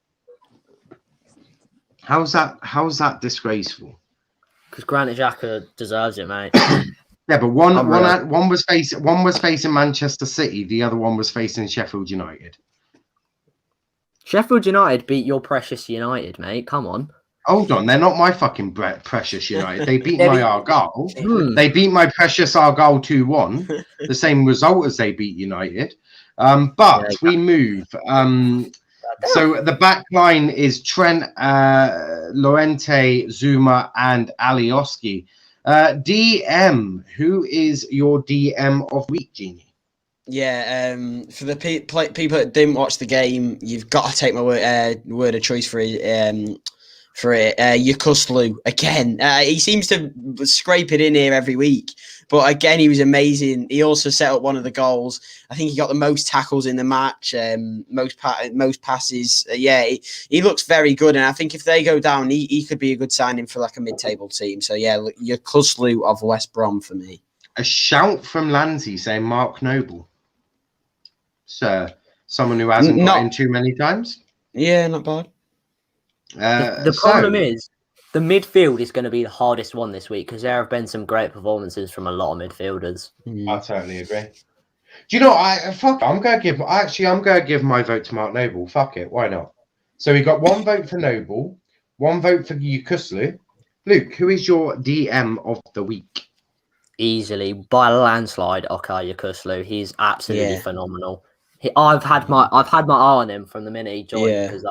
Speaker 1: How's that disgraceful?
Speaker 3: Because Granit Xhaka deserves it, mate.
Speaker 1: Yeah, but one was facing Manchester City, the other one was facing Sheffield United.
Speaker 3: Sheffield United beat your precious United, mate. Come on.
Speaker 1: Hold on, they're not my fucking precious United. They beat my Argyle. They beat my precious Argyle 2-1. The same result as they beat United. But we move. So the back line is Trent, Llorente, Zuma, and Alioski. DM, who is your DM of the week, Gini?
Speaker 2: Yeah, for the people that didn't watch the game, you've got to take my word of choice for it. Yukoslu again. He seems to scrape it in here every week, but again, he was amazing. He also set up one of the goals. I think he got the most tackles in the match, most passes. He looks very good, and I think if they go down, he could be a good signing for like a mid-table team. So yeah, Yukoslu of West Brom for me.
Speaker 1: A shout from Lanzy saying Mark Noble. So someone who hasn't got in too many times.
Speaker 2: Yeah, not bad.
Speaker 3: The problem is the midfield is going to be the hardest one this week because there have been some great performances from a lot of midfielders.
Speaker 1: I totally agree. Do you know? I'm gonna give my vote to Mark Noble. Fuck it, why not? So we got one vote for Noble, one vote for Yukuslu. Luke, who is your DM of the week?
Speaker 3: Easily by a landslide, Okay Yukuslu. He's absolutely phenomenal. I've had my eye on him from the minute he joined because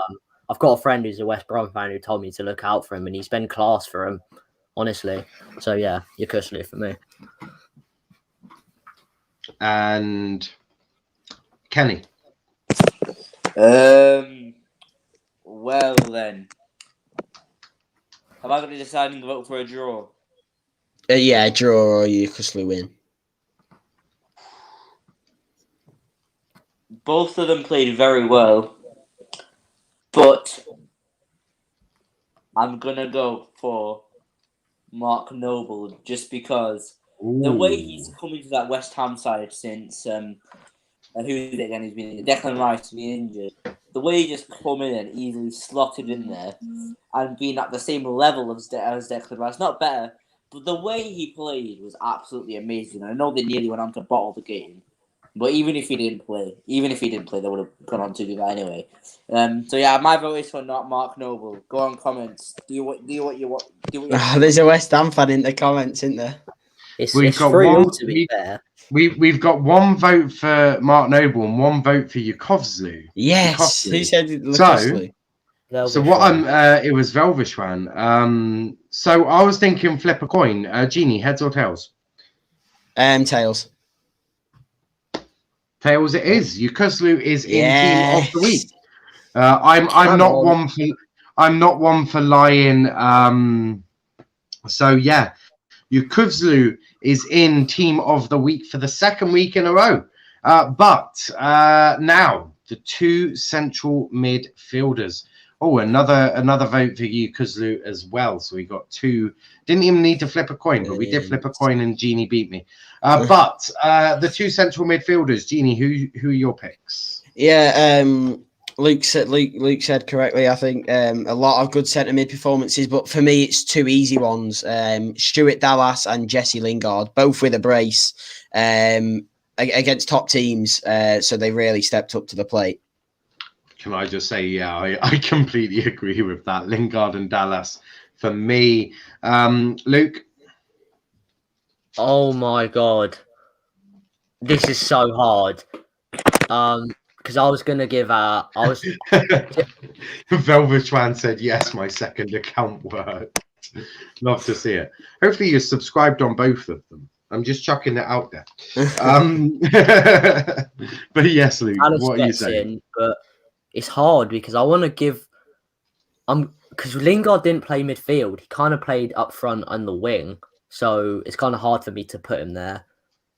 Speaker 3: I've got a friend who's a West Brom fan who told me to look out for him, and he's been class for him, honestly. So yeah, Yukuslu for me.
Speaker 1: And Kenny.
Speaker 6: Well then, am I going to decide and vote for a draw?
Speaker 2: Yeah, draw or Yukuslu win.
Speaker 6: Both of them played very well, but I'm going to go for Mark Noble just because the way he's come into that West Ham side since who's it again? He's been Declan Rice being injured. The way he just come in and easily slotted in there and being at the same level as Declan Rice, not better, but the way he played was absolutely amazing. I know they nearly went on to bottle the game, but even if he didn't play, they would have gone on to do that anyway. So yeah, my vote is for not Mark Noble. Go on comments. Do what you want.
Speaker 2: There's a West Ham fan in the comments, isn't there?
Speaker 3: It's true, to be fair.
Speaker 1: We've got one vote for Mark Noble and one vote for Yukovslu.
Speaker 2: Yes, who said Yukovslu?
Speaker 1: So what it was Velvishwan. So I was thinking flip a coin. Gini, heads or tails?
Speaker 2: Tails.
Speaker 1: Tails it is. Yukovslu is in team of the week. I'm not one for lying. So yeah, Yukovslu is in team of the week for the second week in a row. But now the two central midfielders. Oh, another vote for Yukovslu as well. So we got two. Didn't even need to flip a coin, but we did flip a coin and Gini beat me. But the two central midfielders, Gini, who are your picks?
Speaker 2: Yeah, Luke said correctly. I think a lot of good centre mid performances, but for me, it's two easy ones: Stuart Dallas and Jesse Lingard, both with a brace against top teams. So they really stepped up to the plate.
Speaker 1: Can I just say, yeah, I completely agree with that. Lingard and Dallas for me. Luke?
Speaker 3: Oh my God. This is so hard. Because I was going to give
Speaker 1: Velvetran said, yes, my second account worked. Love to see it. Hopefully you're subscribed on both of them. I'm just chucking it out there. But yes, Luke, what are you saying?
Speaker 3: But it's hard because I want to give because Lingard didn't play midfield. He kind of played up front on the wing. So it's kind of hard for me to put him there.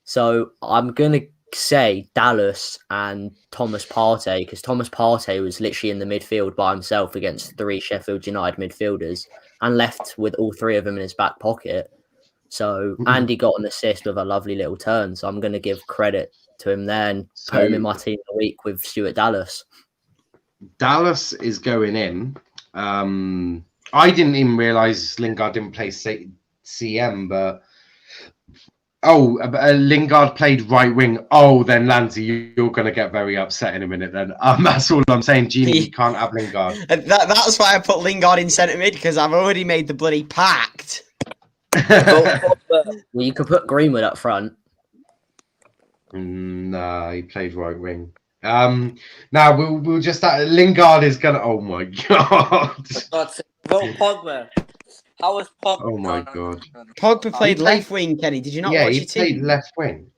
Speaker 3: So I'm going to say Dallas and Thomas Partey because Thomas Partey was literally in the midfield by himself against three Sheffield United midfielders and left with all three of them in his back pocket. So Andy got an assist with a lovely little turn. So I'm going to give credit to him there and put him in my team of the week with Stuart Dallas.
Speaker 1: Dallas is going in. I didn't even realise Lingard didn't play CM, but Lingard played right wing. Oh, then Lanzi, you're going to get very upset in a minute. Then that's all I'm saying. Gini, you can't have Lingard.
Speaker 2: That's why I put Lingard in centre mid because I've already made the bloody pact.
Speaker 3: Well, you could put Greenwood up front.
Speaker 1: Nah, he played right wing. Now we'll just Lingard is gonna. Oh my God!
Speaker 5: Vote Pogba. How was Pogba?
Speaker 1: Oh my God!
Speaker 2: Pogba played left wing. Kenny, did you not watch
Speaker 1: he
Speaker 2: your team?
Speaker 1: played left wing.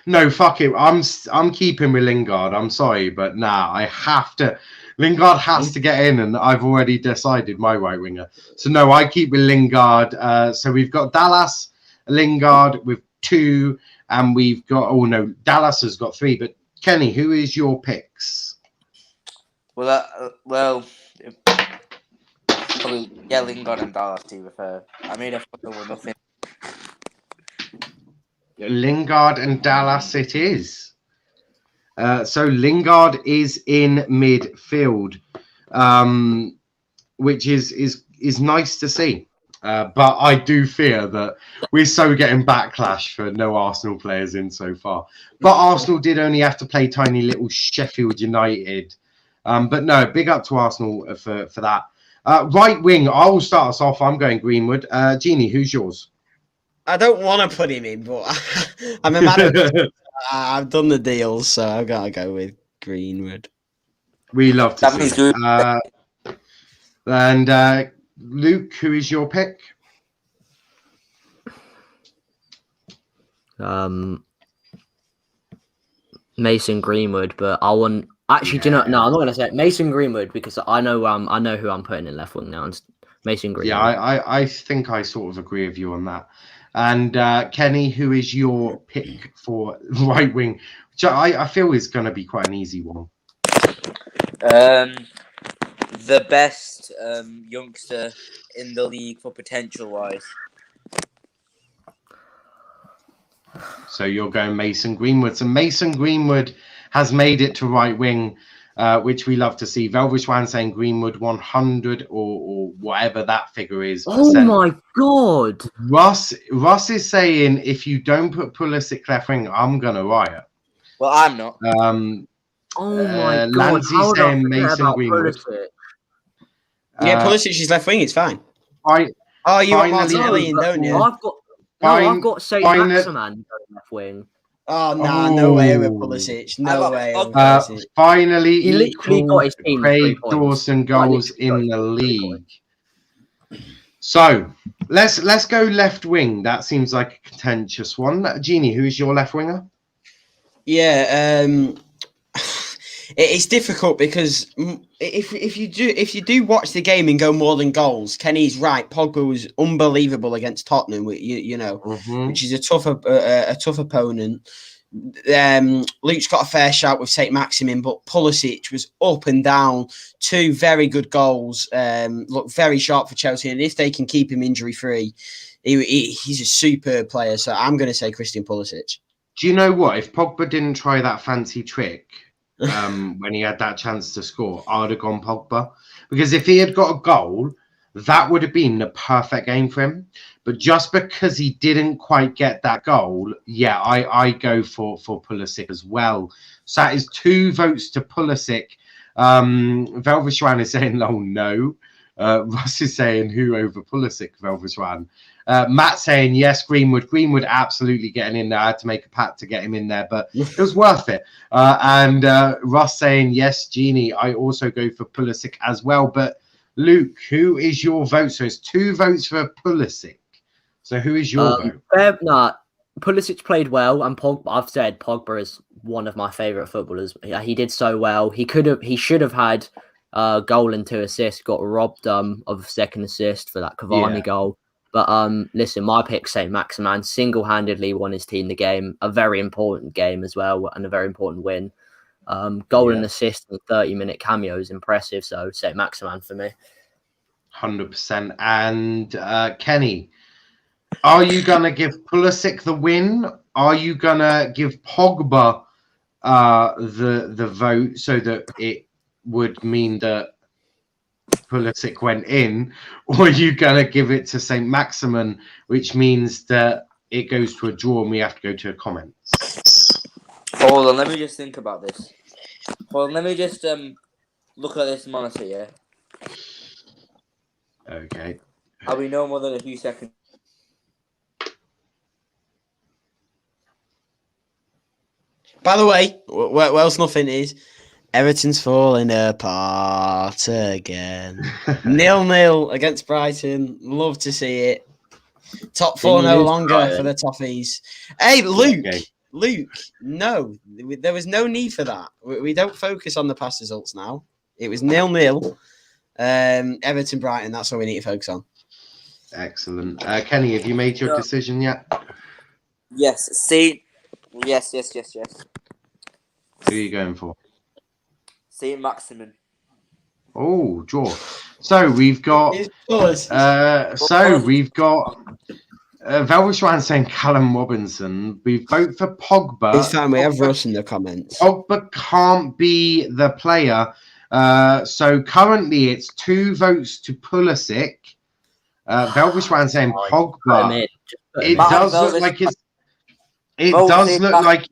Speaker 1: No, fuck it. I'm keeping with Lingard. I'm sorry, but I have to. Lingard has to get in, and I've already decided my right winger. So no, I keep with Lingard. So we've got Dallas, Lingard with 2, and we've got Dallas has got 3, but. Kenny, who is your picks?
Speaker 5: Well, probably Lingard and Dallas to be fair. I made a fucking with nothing.
Speaker 1: Lingard and Dallas it is. So Lingard is in midfield, which is is nice to see. But I do fear that we're so getting backlash for no Arsenal players in so far. But Arsenal did only have to play tiny little Sheffield United. But no, big up to Arsenal for that. Right wing, I will start us off. I'm going Greenwood. Gini, who's yours?
Speaker 2: I don't want to put him in, but I'm a man. I've done the deals, so I've got to go with Greenwood.
Speaker 1: We love to see it. And Luke, who is your pick?
Speaker 3: Mason Greenwood, but I want actually. Do you know? No, I'm not going to say it. Mason Greenwood because I know who I'm putting in left wing now. It's Mason Greenwood.
Speaker 1: Yeah, I think I sort of agree with you on that. And Kenny, who is your pick for right wing? Which I feel is going to be quite an easy one.
Speaker 5: The best youngster in the league for potential wise.
Speaker 1: So you're going Mason Greenwood. So Mason Greenwood has made it to right wing, which we love to see. Velvishwan saying Greenwood 100 or whatever that figure is.
Speaker 3: Oh my God.
Speaker 1: Russ is saying if you don't put Pulisic left wing, I'm going to riot.
Speaker 5: Well, I'm not.
Speaker 3: Oh my God.
Speaker 1: Lansy saying Mason Greenwood.
Speaker 2: Yeah, Pulisic is left wing. It's fine. You want Martinelli in, don't you?
Speaker 3: I've got Saint Maximan left wing.
Speaker 2: Oh no way with Pulisic. No way.
Speaker 1: Finally,
Speaker 3: he literally got his team
Speaker 1: Craig Dawson goals in the league. So let's go left wing. That seems like a contentious one. Gini, who is your left winger?
Speaker 2: Yeah, it's difficult because if you do watch the game and go more than goals, Kenny's right. Pogba was unbelievable against Tottenham, which is a tough opponent. Luke's got a fair shout with St. Maximin, but Pulisic was up and down. 2 very good goals. Look very sharp for Chelsea, and if they can keep him injury free, he's a superb player. So I'm going to say Christian Pulisic.
Speaker 1: Do you know what? If Pogba didn't try that fancy trick when he had that chance to score, I'd have gone Pogba. Because if he had got a goal, that would have been the perfect game for him. But just because he didn't quite get that goal, yeah, I go for Pulisic as well. So that is 2 votes to Pulisic. Velvishwan is saying, oh, no. Russ is saying, who over Pulisic, Velvishwan? Matt saying, yes, Greenwood. Greenwood absolutely getting in there. I had to make a pact to get him in there, but it was worth it. And Russ saying, yes, Gini. I also go for Pulisic as well. But Luke, who is your vote? So it's 2 votes for Pulisic. So who is your vote?
Speaker 3: Pulisic played well, and I've said Pogba is one of my favourite footballers. He did so well. He should have had a goal and 2 assists. Got robbed of a second assist for that Cavani goal. But listen, my pick, St. Maximin, single-handedly won his team the game. A very important game as well, and a very important win. Goal and assist and 30-minute cameo is impressive. So St. Maximin for me.
Speaker 1: 100%. And Kenny, are you going to give Pulisic the win? Are you going to give Pogba the vote so that it would mean that Pulisic went in? Or are you going to give it to St. Maximin, which means that it goes to a draw and we have to go to comments?
Speaker 5: Hold on, let me just think about this. Hold on, let me just look at this monitor, yeah?
Speaker 1: Okay.
Speaker 5: I'll be no more than a few seconds.
Speaker 2: By the way, where else nothing is, Everton's falling apart again. 0-0 against Brighton. Love to see it. Top 4 no longer for the Toffees. Hey, Luke. Okay. Luke, no. There was no need for that. We don't focus on the past results now. It was 0-0. Everton, Brighton, that's what we need to focus on.
Speaker 1: Excellent. Kenny, have you made your decision yet?
Speaker 5: Yes. See? Yes.
Speaker 1: Who are you going for?
Speaker 5: St. Maximin.
Speaker 1: Oh, draw. So we've got. Velvishwan saying Callum Robinson. We vote for Pogba.
Speaker 2: This time we have Russ in the comments.
Speaker 1: Pogba can't be the player So currently it's 2 votes to Pulisic. Velvishwan saying Pogba. It does look like it's. It does look like.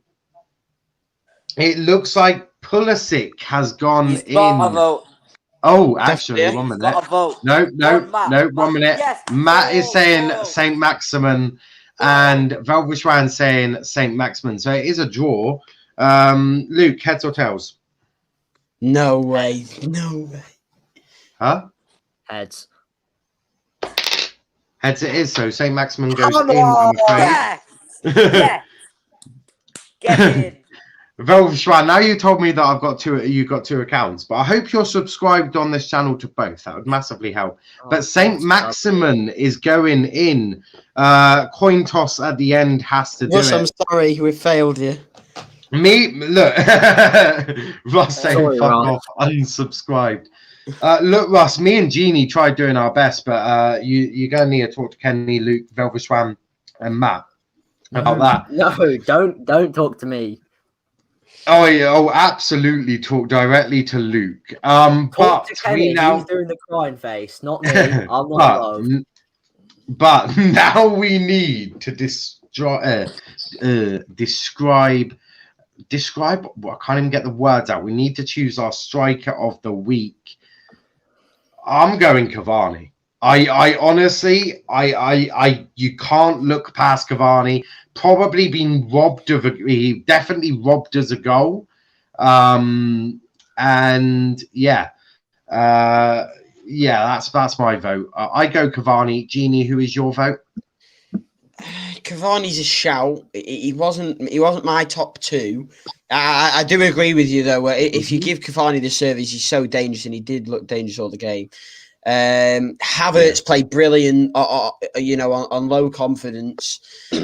Speaker 1: It looks like Pulisic has gone in. Oh, actually,
Speaker 2: Yeah.
Speaker 1: 1 minute.
Speaker 5: Got a vote.
Speaker 1: No,
Speaker 5: Matt.
Speaker 1: 1 minute.
Speaker 5: Yes.
Speaker 1: Matt is saying
Speaker 5: Go.
Speaker 1: Saint Maximin, and Velvishwan saying Saint Maximin. So it is a draw. Luke, heads or tails?
Speaker 2: No way. No way.
Speaker 1: Huh?
Speaker 3: Heads.
Speaker 1: Heads it is. So Saint Maximin goes in. I'm afraid.
Speaker 5: Yes. Get in.
Speaker 1: Velvishwan, now you told me that I've got you've got 2 accounts, but I hope you're subscribed on this channel to both. That would massively help. But Saint Maximin is going in. Coin toss at the end has to do it.
Speaker 2: I'm sorry, we failed you.
Speaker 1: Me, look, Ross saying fuck off, unsubscribed. Look, Ross, me and Gini tried doing our best, but you're going to need to talk to Kenny, Luke, Velvishwan, and Matt about that.
Speaker 3: No, don't talk to me.
Speaker 1: Oh yeah, absolutely. Talk directly to Luke.
Speaker 3: Talk
Speaker 1: But
Speaker 3: to Kenny.
Speaker 1: we now
Speaker 3: He's doing the crying face, not me. I'm not involved.
Speaker 1: But now we need to describe. Well, I can't even get the words out. We need to choose our striker of the week. I'm going Cavani. I honestly, you can't look past Cavani. Probably been robbed of he definitely robbed us a goal. And yeah, that's my vote. I go Cavani. Gini, who is your vote?
Speaker 2: Cavani's a shout. He wasn't my top 2. I do agree with you though. If you give Cavani the service, he's so dangerous, and he did look dangerous all the game. Havertz played brilliant, on low confidence,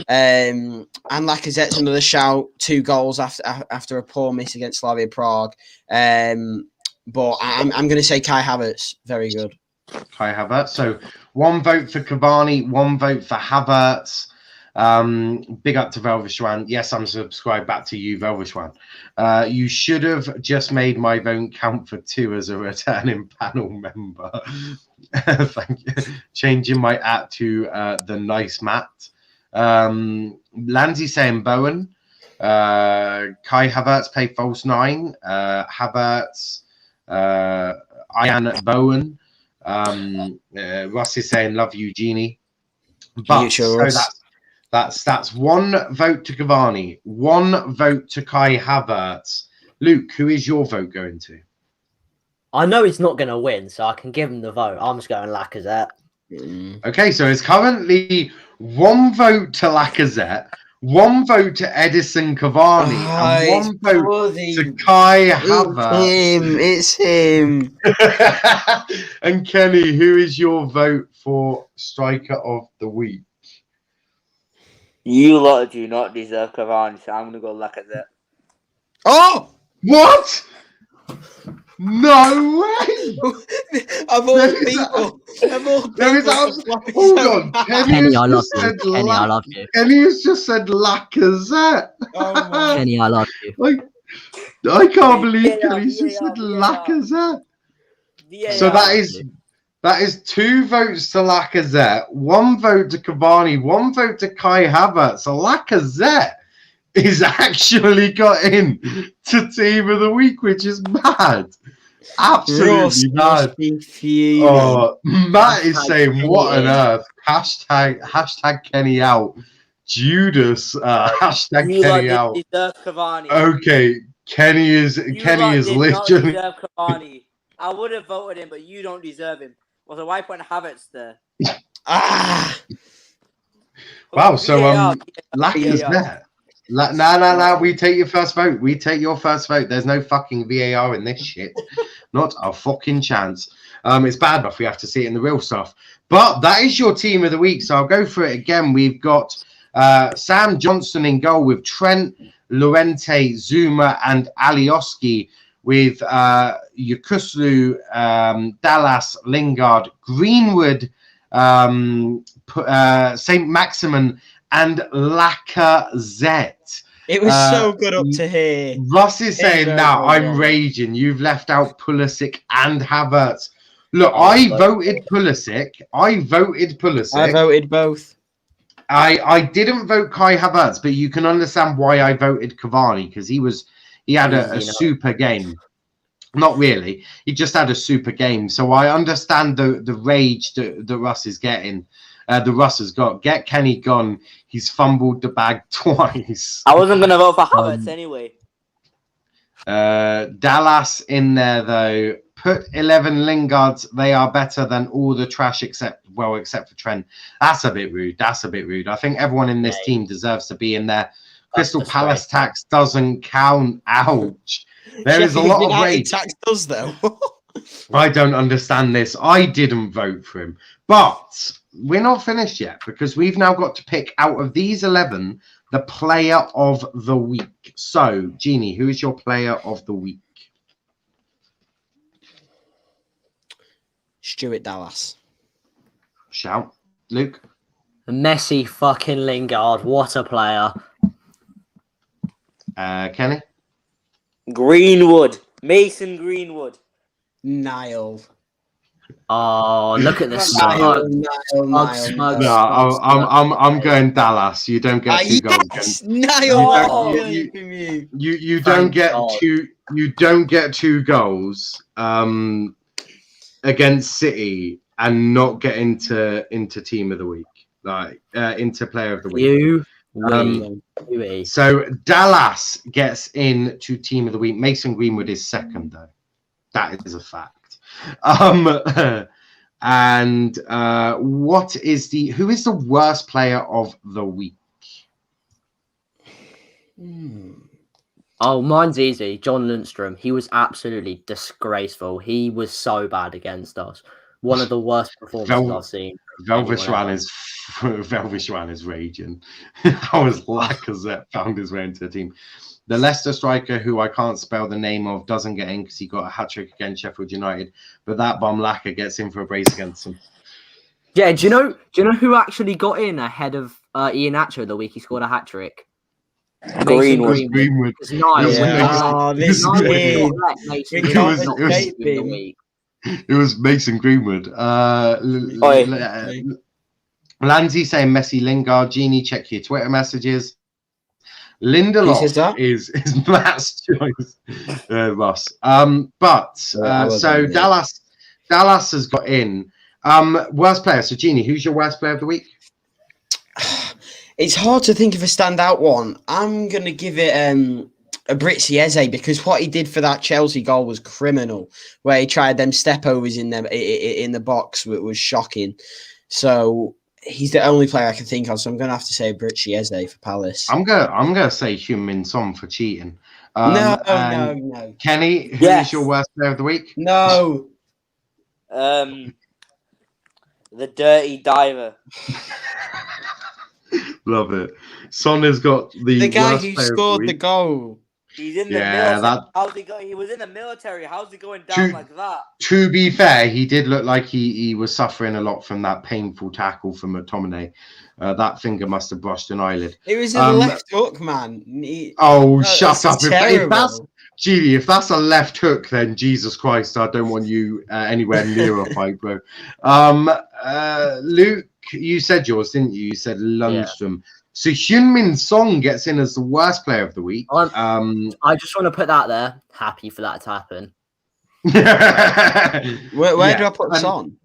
Speaker 2: and Lacazette's another shout. 2 goals after a poor miss against Slavia Prague. But I'm going to say Kai Havertz. Very good.
Speaker 1: Kai Havertz. So 1 vote for Cavani, 1 vote for Havertz. Big up to Velvishwan. Yes, I'm subscribed back to you, Velvishwan. You should have just made my vote count for 2 as a returning panel member. Thank you. Changing my app to the nice Matt. Lanzi saying Bowen. Kai Havertz played false 9. Havertz. Ian Bowen. Ross is saying love you, Genie. But so that's 1 vote to Cavani, 1 vote to Kai Havertz. Luke, who is your vote going to?
Speaker 3: I know he's not going to win, so I can give him the vote. I'm just going Lacazette.
Speaker 1: Okay, so it's currently 1 vote to Lacazette, 1 vote to Edison Cavani, and 1 vote to Kai Havertz.
Speaker 2: It's him.
Speaker 1: And Kenny, who is your vote for striker of the week?
Speaker 5: You lot do not deserve Cavani, so I'm going to go Lacazette.
Speaker 1: Oh! What? No way!
Speaker 2: Of all people.
Speaker 1: Hold on.
Speaker 3: Kenny, I love you. Kenny, I love you.
Speaker 1: Kenny has just said Lacazette.
Speaker 3: Kenny, I love you.
Speaker 1: I can't believe Kenny's just said Lacazette. So that is 2 votes to Lacazette, 1 vote to Cavani, 1 vote to Kai Havertz. So Lacazette is actually got in to team of the week, which is mad. Absolutely mad. Oh, Matt is saying, what on earth? Hashtag Kenny out. Judas, hashtag Kenny out.
Speaker 5: Cavani.
Speaker 1: Okay, Kenny is literally.
Speaker 5: Deserve Cavani. I would have voted him, but you don't deserve him. Well, so why put Havertz there?
Speaker 1: Wow, so Lacazette. No. We take your first vote. We take your first vote. There's no fucking VAR in this shit. Not a fucking chance. It's bad enough we have to see it in the real stuff. But that is your team of the week. So I'll go for it again. We've got Sam Johnson in goal with Trent, Llorente, Zuma, and Alioski, with Yukuslu, Dallas, Lingard, Greenwood, Saint Maximin, and Lacazette.
Speaker 2: It was so good up to here.
Speaker 1: Russ is saying
Speaker 2: Pedro
Speaker 1: now,
Speaker 2: goes
Speaker 1: I'm
Speaker 2: on.
Speaker 1: raging. You've left out Pulisic and Havertz. Look,
Speaker 3: Oh,
Speaker 1: I
Speaker 3: so-
Speaker 1: voted Pulisic. I voted Pulisic.
Speaker 2: I voted both.
Speaker 1: I didn't vote Kai Havertz, but you can understand why I voted Cavani because he had a
Speaker 3: Easy enough.
Speaker 1: super game. Not really. He just had a super game. So I understand the rage that Russ is getting. The Russ has got. Get Kenny gone. He's fumbled the bag twice.
Speaker 6: I wasn't going to vote for Havertz anyway.
Speaker 1: Dallas in there though. Put 11 Lingards. They are better than all the trash except for Trent. That's a bit rude. I think everyone in this team deserves to be in there. Crystal Palace tax doesn't count. Ouch. There is a lot of rage.
Speaker 2: Tax does though.
Speaker 1: I don't understand this. I didn't vote for him. But we're not finished yet because we've now got to pick out of these 11 the player of the week. So, Gini, who is your player of the week?
Speaker 2: Stuart Dallas.
Speaker 1: Shout. Luke?
Speaker 3: Messi fucking Lingard. What a player.
Speaker 1: Kenny?
Speaker 6: Greenwood. Mason Greenwood.
Speaker 2: Niall.
Speaker 3: Oh, look at the
Speaker 2: Niall.
Speaker 3: smug.
Speaker 1: No, I'm going Dallas. You don't get two goals.
Speaker 2: Yes! Niall.
Speaker 1: You don't get two. You don't get 2 goals against City and not get into team of the week, like into player of the week. So Dallas gets into team of the week. Mason Greenwood is second, though. That is a fact. And who is the worst player of the week?
Speaker 3: Oh, mine's easy. John Lundstrom. He was absolutely disgraceful. He was so bad against us. One of the worst performances I've seen.
Speaker 1: Velvishwan is raging. How has Lacazette found his way into the team? The Leicester striker, who I can't spell the name of, doesn't get in because he got a hat-trick against Sheffield United. But that bum Laka gets in for a brace against them.
Speaker 3: Yeah, do you know who actually got in ahead of Ian Atcho the week he scored a hat-trick?
Speaker 6: Greenwood.
Speaker 3: Because Niall,
Speaker 1: It was Mason Greenwood. Lanzi saying Messi Lingard. Genie, check your Twitter messages. Lindelof is Matt's choice, Ross. So Dallas has got in. Worst player. So Genie, who's your worst player of the week?
Speaker 2: It's hard to think of a standout one. I'm gonna give it a Britzy Eze because what he did for that Chelsea goal was criminal. Where he tried them step overs in the box was shocking. So he's the only player I can think of. So I'm gonna have to say Britzy Eze for Palace.
Speaker 1: I'm gonna say Heung-min Son for cheating.
Speaker 2: No.
Speaker 1: Kenny, who is your worst player of the week?
Speaker 2: No.
Speaker 6: The dirty diver.
Speaker 1: Love it. Son has got the
Speaker 2: guy
Speaker 1: worst
Speaker 2: who
Speaker 1: player
Speaker 2: scored
Speaker 1: of
Speaker 2: the goal.
Speaker 6: He's in the military. He was in the military. How's he going down like that?
Speaker 1: To be fair, he did look like he was suffering a lot from that painful tackle from McTominay. That finger must have brushed an eyelid.
Speaker 2: It was a left hook, man.
Speaker 1: Shut up. If that's a left hook, then Jesus Christ, I don't want you anywhere near a fight, bro. Luke, you said yours, didn't you? You said Lundstrom. Yeah. So Heung-min Son gets in as the worst player of the week.
Speaker 3: I just want to put that there. Happy for that to happen.
Speaker 2: Where do I put Son?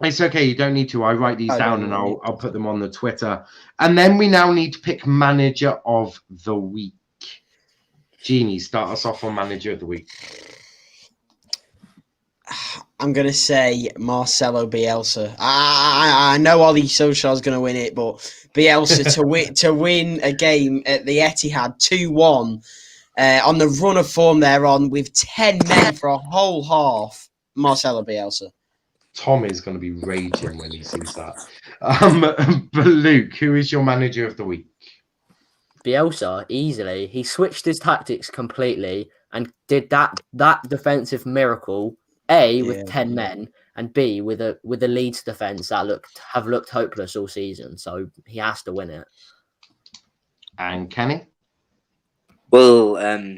Speaker 1: It's okay. You don't need to. I write these down and I'll put them on the Twitter. And then we now need to pick manager of the week. Genie, start us off on manager of the week.
Speaker 2: I'm going to say Marcelo Bielsa. I know Ollie Solskjaer's going to win it, but Bielsa to win a game at the Etihad 2-1 on the run of form they're on with 10 men for a whole half. Marcelo Bielsa.
Speaker 1: Tom is going to be raging when he sees that. But Luke, who is your manager of the week?
Speaker 3: Bielsa, easily. He switched his tactics completely and did that defensive miracle. With 10 men, and B with a Leeds defense that have looked hopeless all season. So he has to win it.
Speaker 1: And Kenny?
Speaker 6: Well,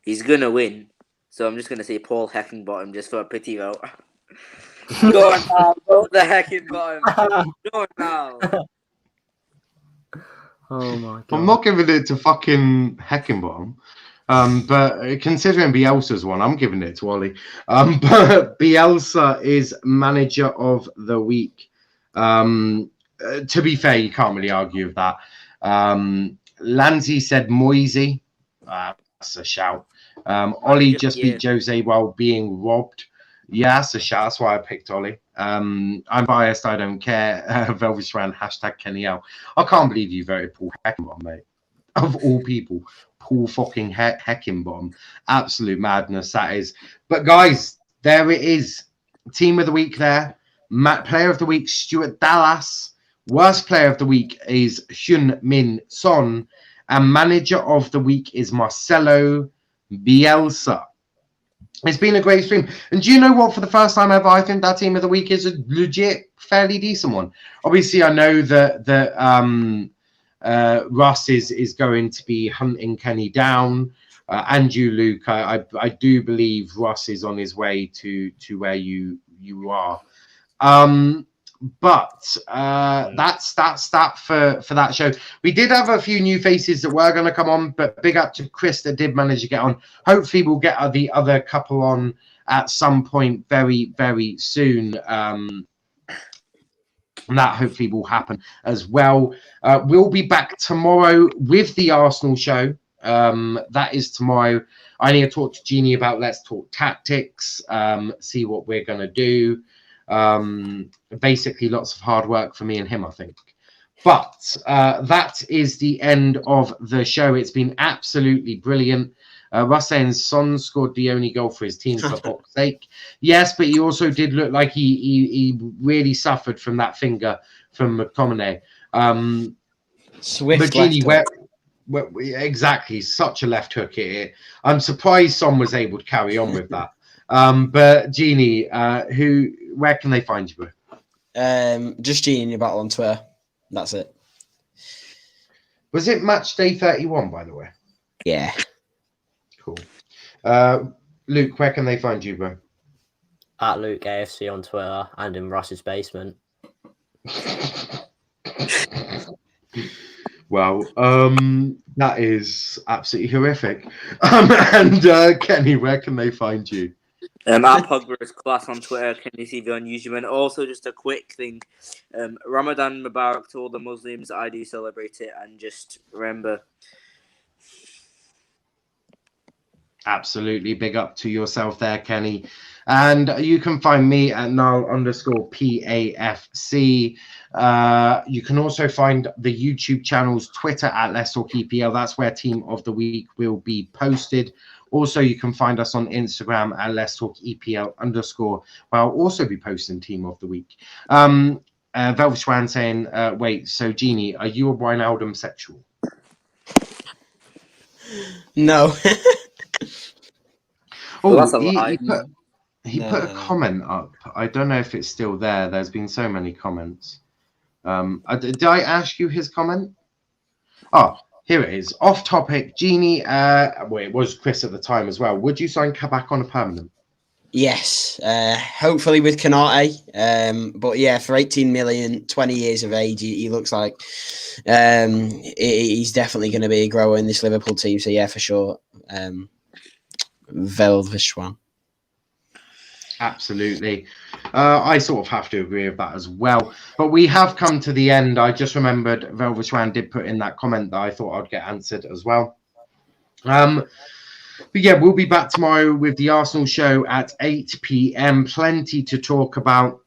Speaker 6: he's gonna win, so I'm just gonna say Paul Heckingbottom just for a pity vote. Go on now, vote the Heckingbottom. Go on now.
Speaker 3: Oh my god.
Speaker 1: I'm not giving it to fucking Heckingbottom. But considering Bielsa's one, I'm giving it to Ollie. But Bielsa is manager of the week. To be fair, you can't really argue with that. Lanzi said Moisey. That's a shout. Ollie just beat Jose while being robbed. Yeah, that's a shout. That's why I picked Ollie. I'm biased. I don't care. Velvet Swan, hashtag Kenny L. I can't believe you voted Paul Heckingbottom, mate. Of all people, Paul fucking Heckingbottom. Absolute madness, that is. But guys, there it is. Team of the week there. Player of the week, Stuart Dallas. Worst player of the week is Heung-min Son. And manager of the week is Marcelo Bielsa. It's been a great stream. And do you know what? For the first time ever, I think that team of the week is a legit, fairly decent one. Obviously, I know that Russ is going to be hunting Kenny down. And you, Luke, I do believe Russ is on his way to where you are. But that's that for that show. We did have a few new faces that were going to come on, but big up to Chris that did manage to get on. Hopefully we'll get the other couple on at some point very, very soon. And that hopefully will happen as well. We'll be back tomorrow with the Arsenal show. That is tomorrow. I need to talk to Gini about Let's Talk Tactics, see what we're going to do. Basically lots of hard work for me and him, I think. But that is the end of the show. It's been absolutely brilliant. Russ saying Son scored the only goal for his team, for fuck's sake. Yes, but he also did look like he really suffered from that finger from McTominay.
Speaker 2: Swift
Speaker 1: but Gini, where exactly, such a left hook here. I'm surprised Son was able to carry on with that. But Gini, where can they find you, bro?
Speaker 2: Just Gini in your battle on Twitter. That's it.
Speaker 1: Was it match day 31, by the way?
Speaker 2: Yeah.
Speaker 1: Cool. Luke, where can they find you, bro?
Speaker 3: At Luke AFC on Twitter and in Russ's basement.
Speaker 1: Wow, that is absolutely horrific. And Kenny, where can they find you?
Speaker 6: At Pogba's class on Twitter, Kenny CV on YouTube, and also just a quick thing: Ramadan Mubarak to all the Muslims. I do celebrate it, and just remember.
Speaker 1: Absolutely, big up to yourself there, Kenny. And you can find me at Niall_PAFC. You can also find the YouTube channel's Twitter at Let's Talk EPL. That's where Team of the Week will be posted. Also, you can find us on Instagram at Let's Talk EPL_, where I'll also be posting Team of the Week. Velvet Swan saying, wait, so Gini, are you a Wijnaldum sexual?
Speaker 2: No.
Speaker 1: Oh,
Speaker 6: Well, that's
Speaker 1: he put a comment up. I don't know if it's still there. There's been so many comments. Did I ask you his comment? Oh, here it is. Off topic, Gini. Well, it was Chris at the time as well. Would you sign Kabak on a permanent?
Speaker 2: Yes. Hopefully with Canate. But yeah, for 18 million, 20 years of age, he looks like he's definitely going to be a grower in this Liverpool team. So yeah, for sure. Velvet Swan.
Speaker 1: Absolutely. I sort of have to agree with that as well. But we have come to the end. I just remembered Velvet Swan did put in that comment that I thought I'd get answered as well. But yeah, we'll be back tomorrow with the Arsenal show at 8 p.m. Plenty to talk about.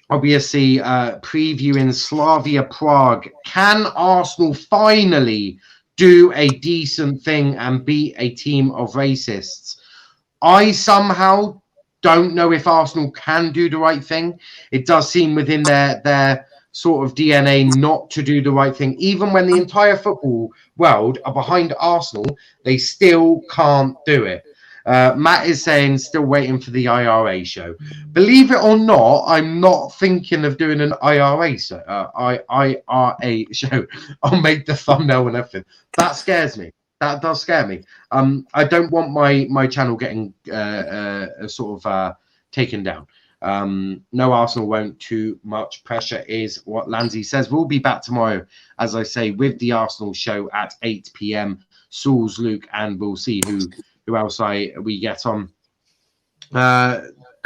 Speaker 1: Obviously, previewing Slavia Prague. Can Arsenal finally do a decent thing and beat a team of racists? I somehow don't know if Arsenal can do the right thing. It does seem within their sort of DNA not to do the right thing. Even when the entire football world are behind Arsenal, they still can't do it. Matt is saying still waiting for the IRA show. Believe it or not, I'm not thinking of doing an IRA show. I'll make the thumbnail and everything. That scares me. that does scare me. I don't want my channel getting taken down. No, Arsenal won't. Too much pressure is what Lanzi says. We'll be back tomorrow, as I say, with the Arsenal show at 8 p.m. Sauls, Luke, and we'll see who else we get on.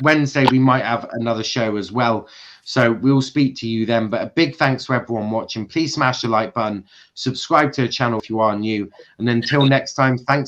Speaker 1: Wednesday we might have another show as well, so we'll speak to you then. But a big thanks to everyone watching. Please smash the like button, subscribe to the channel if you are new, and until next time, thanks for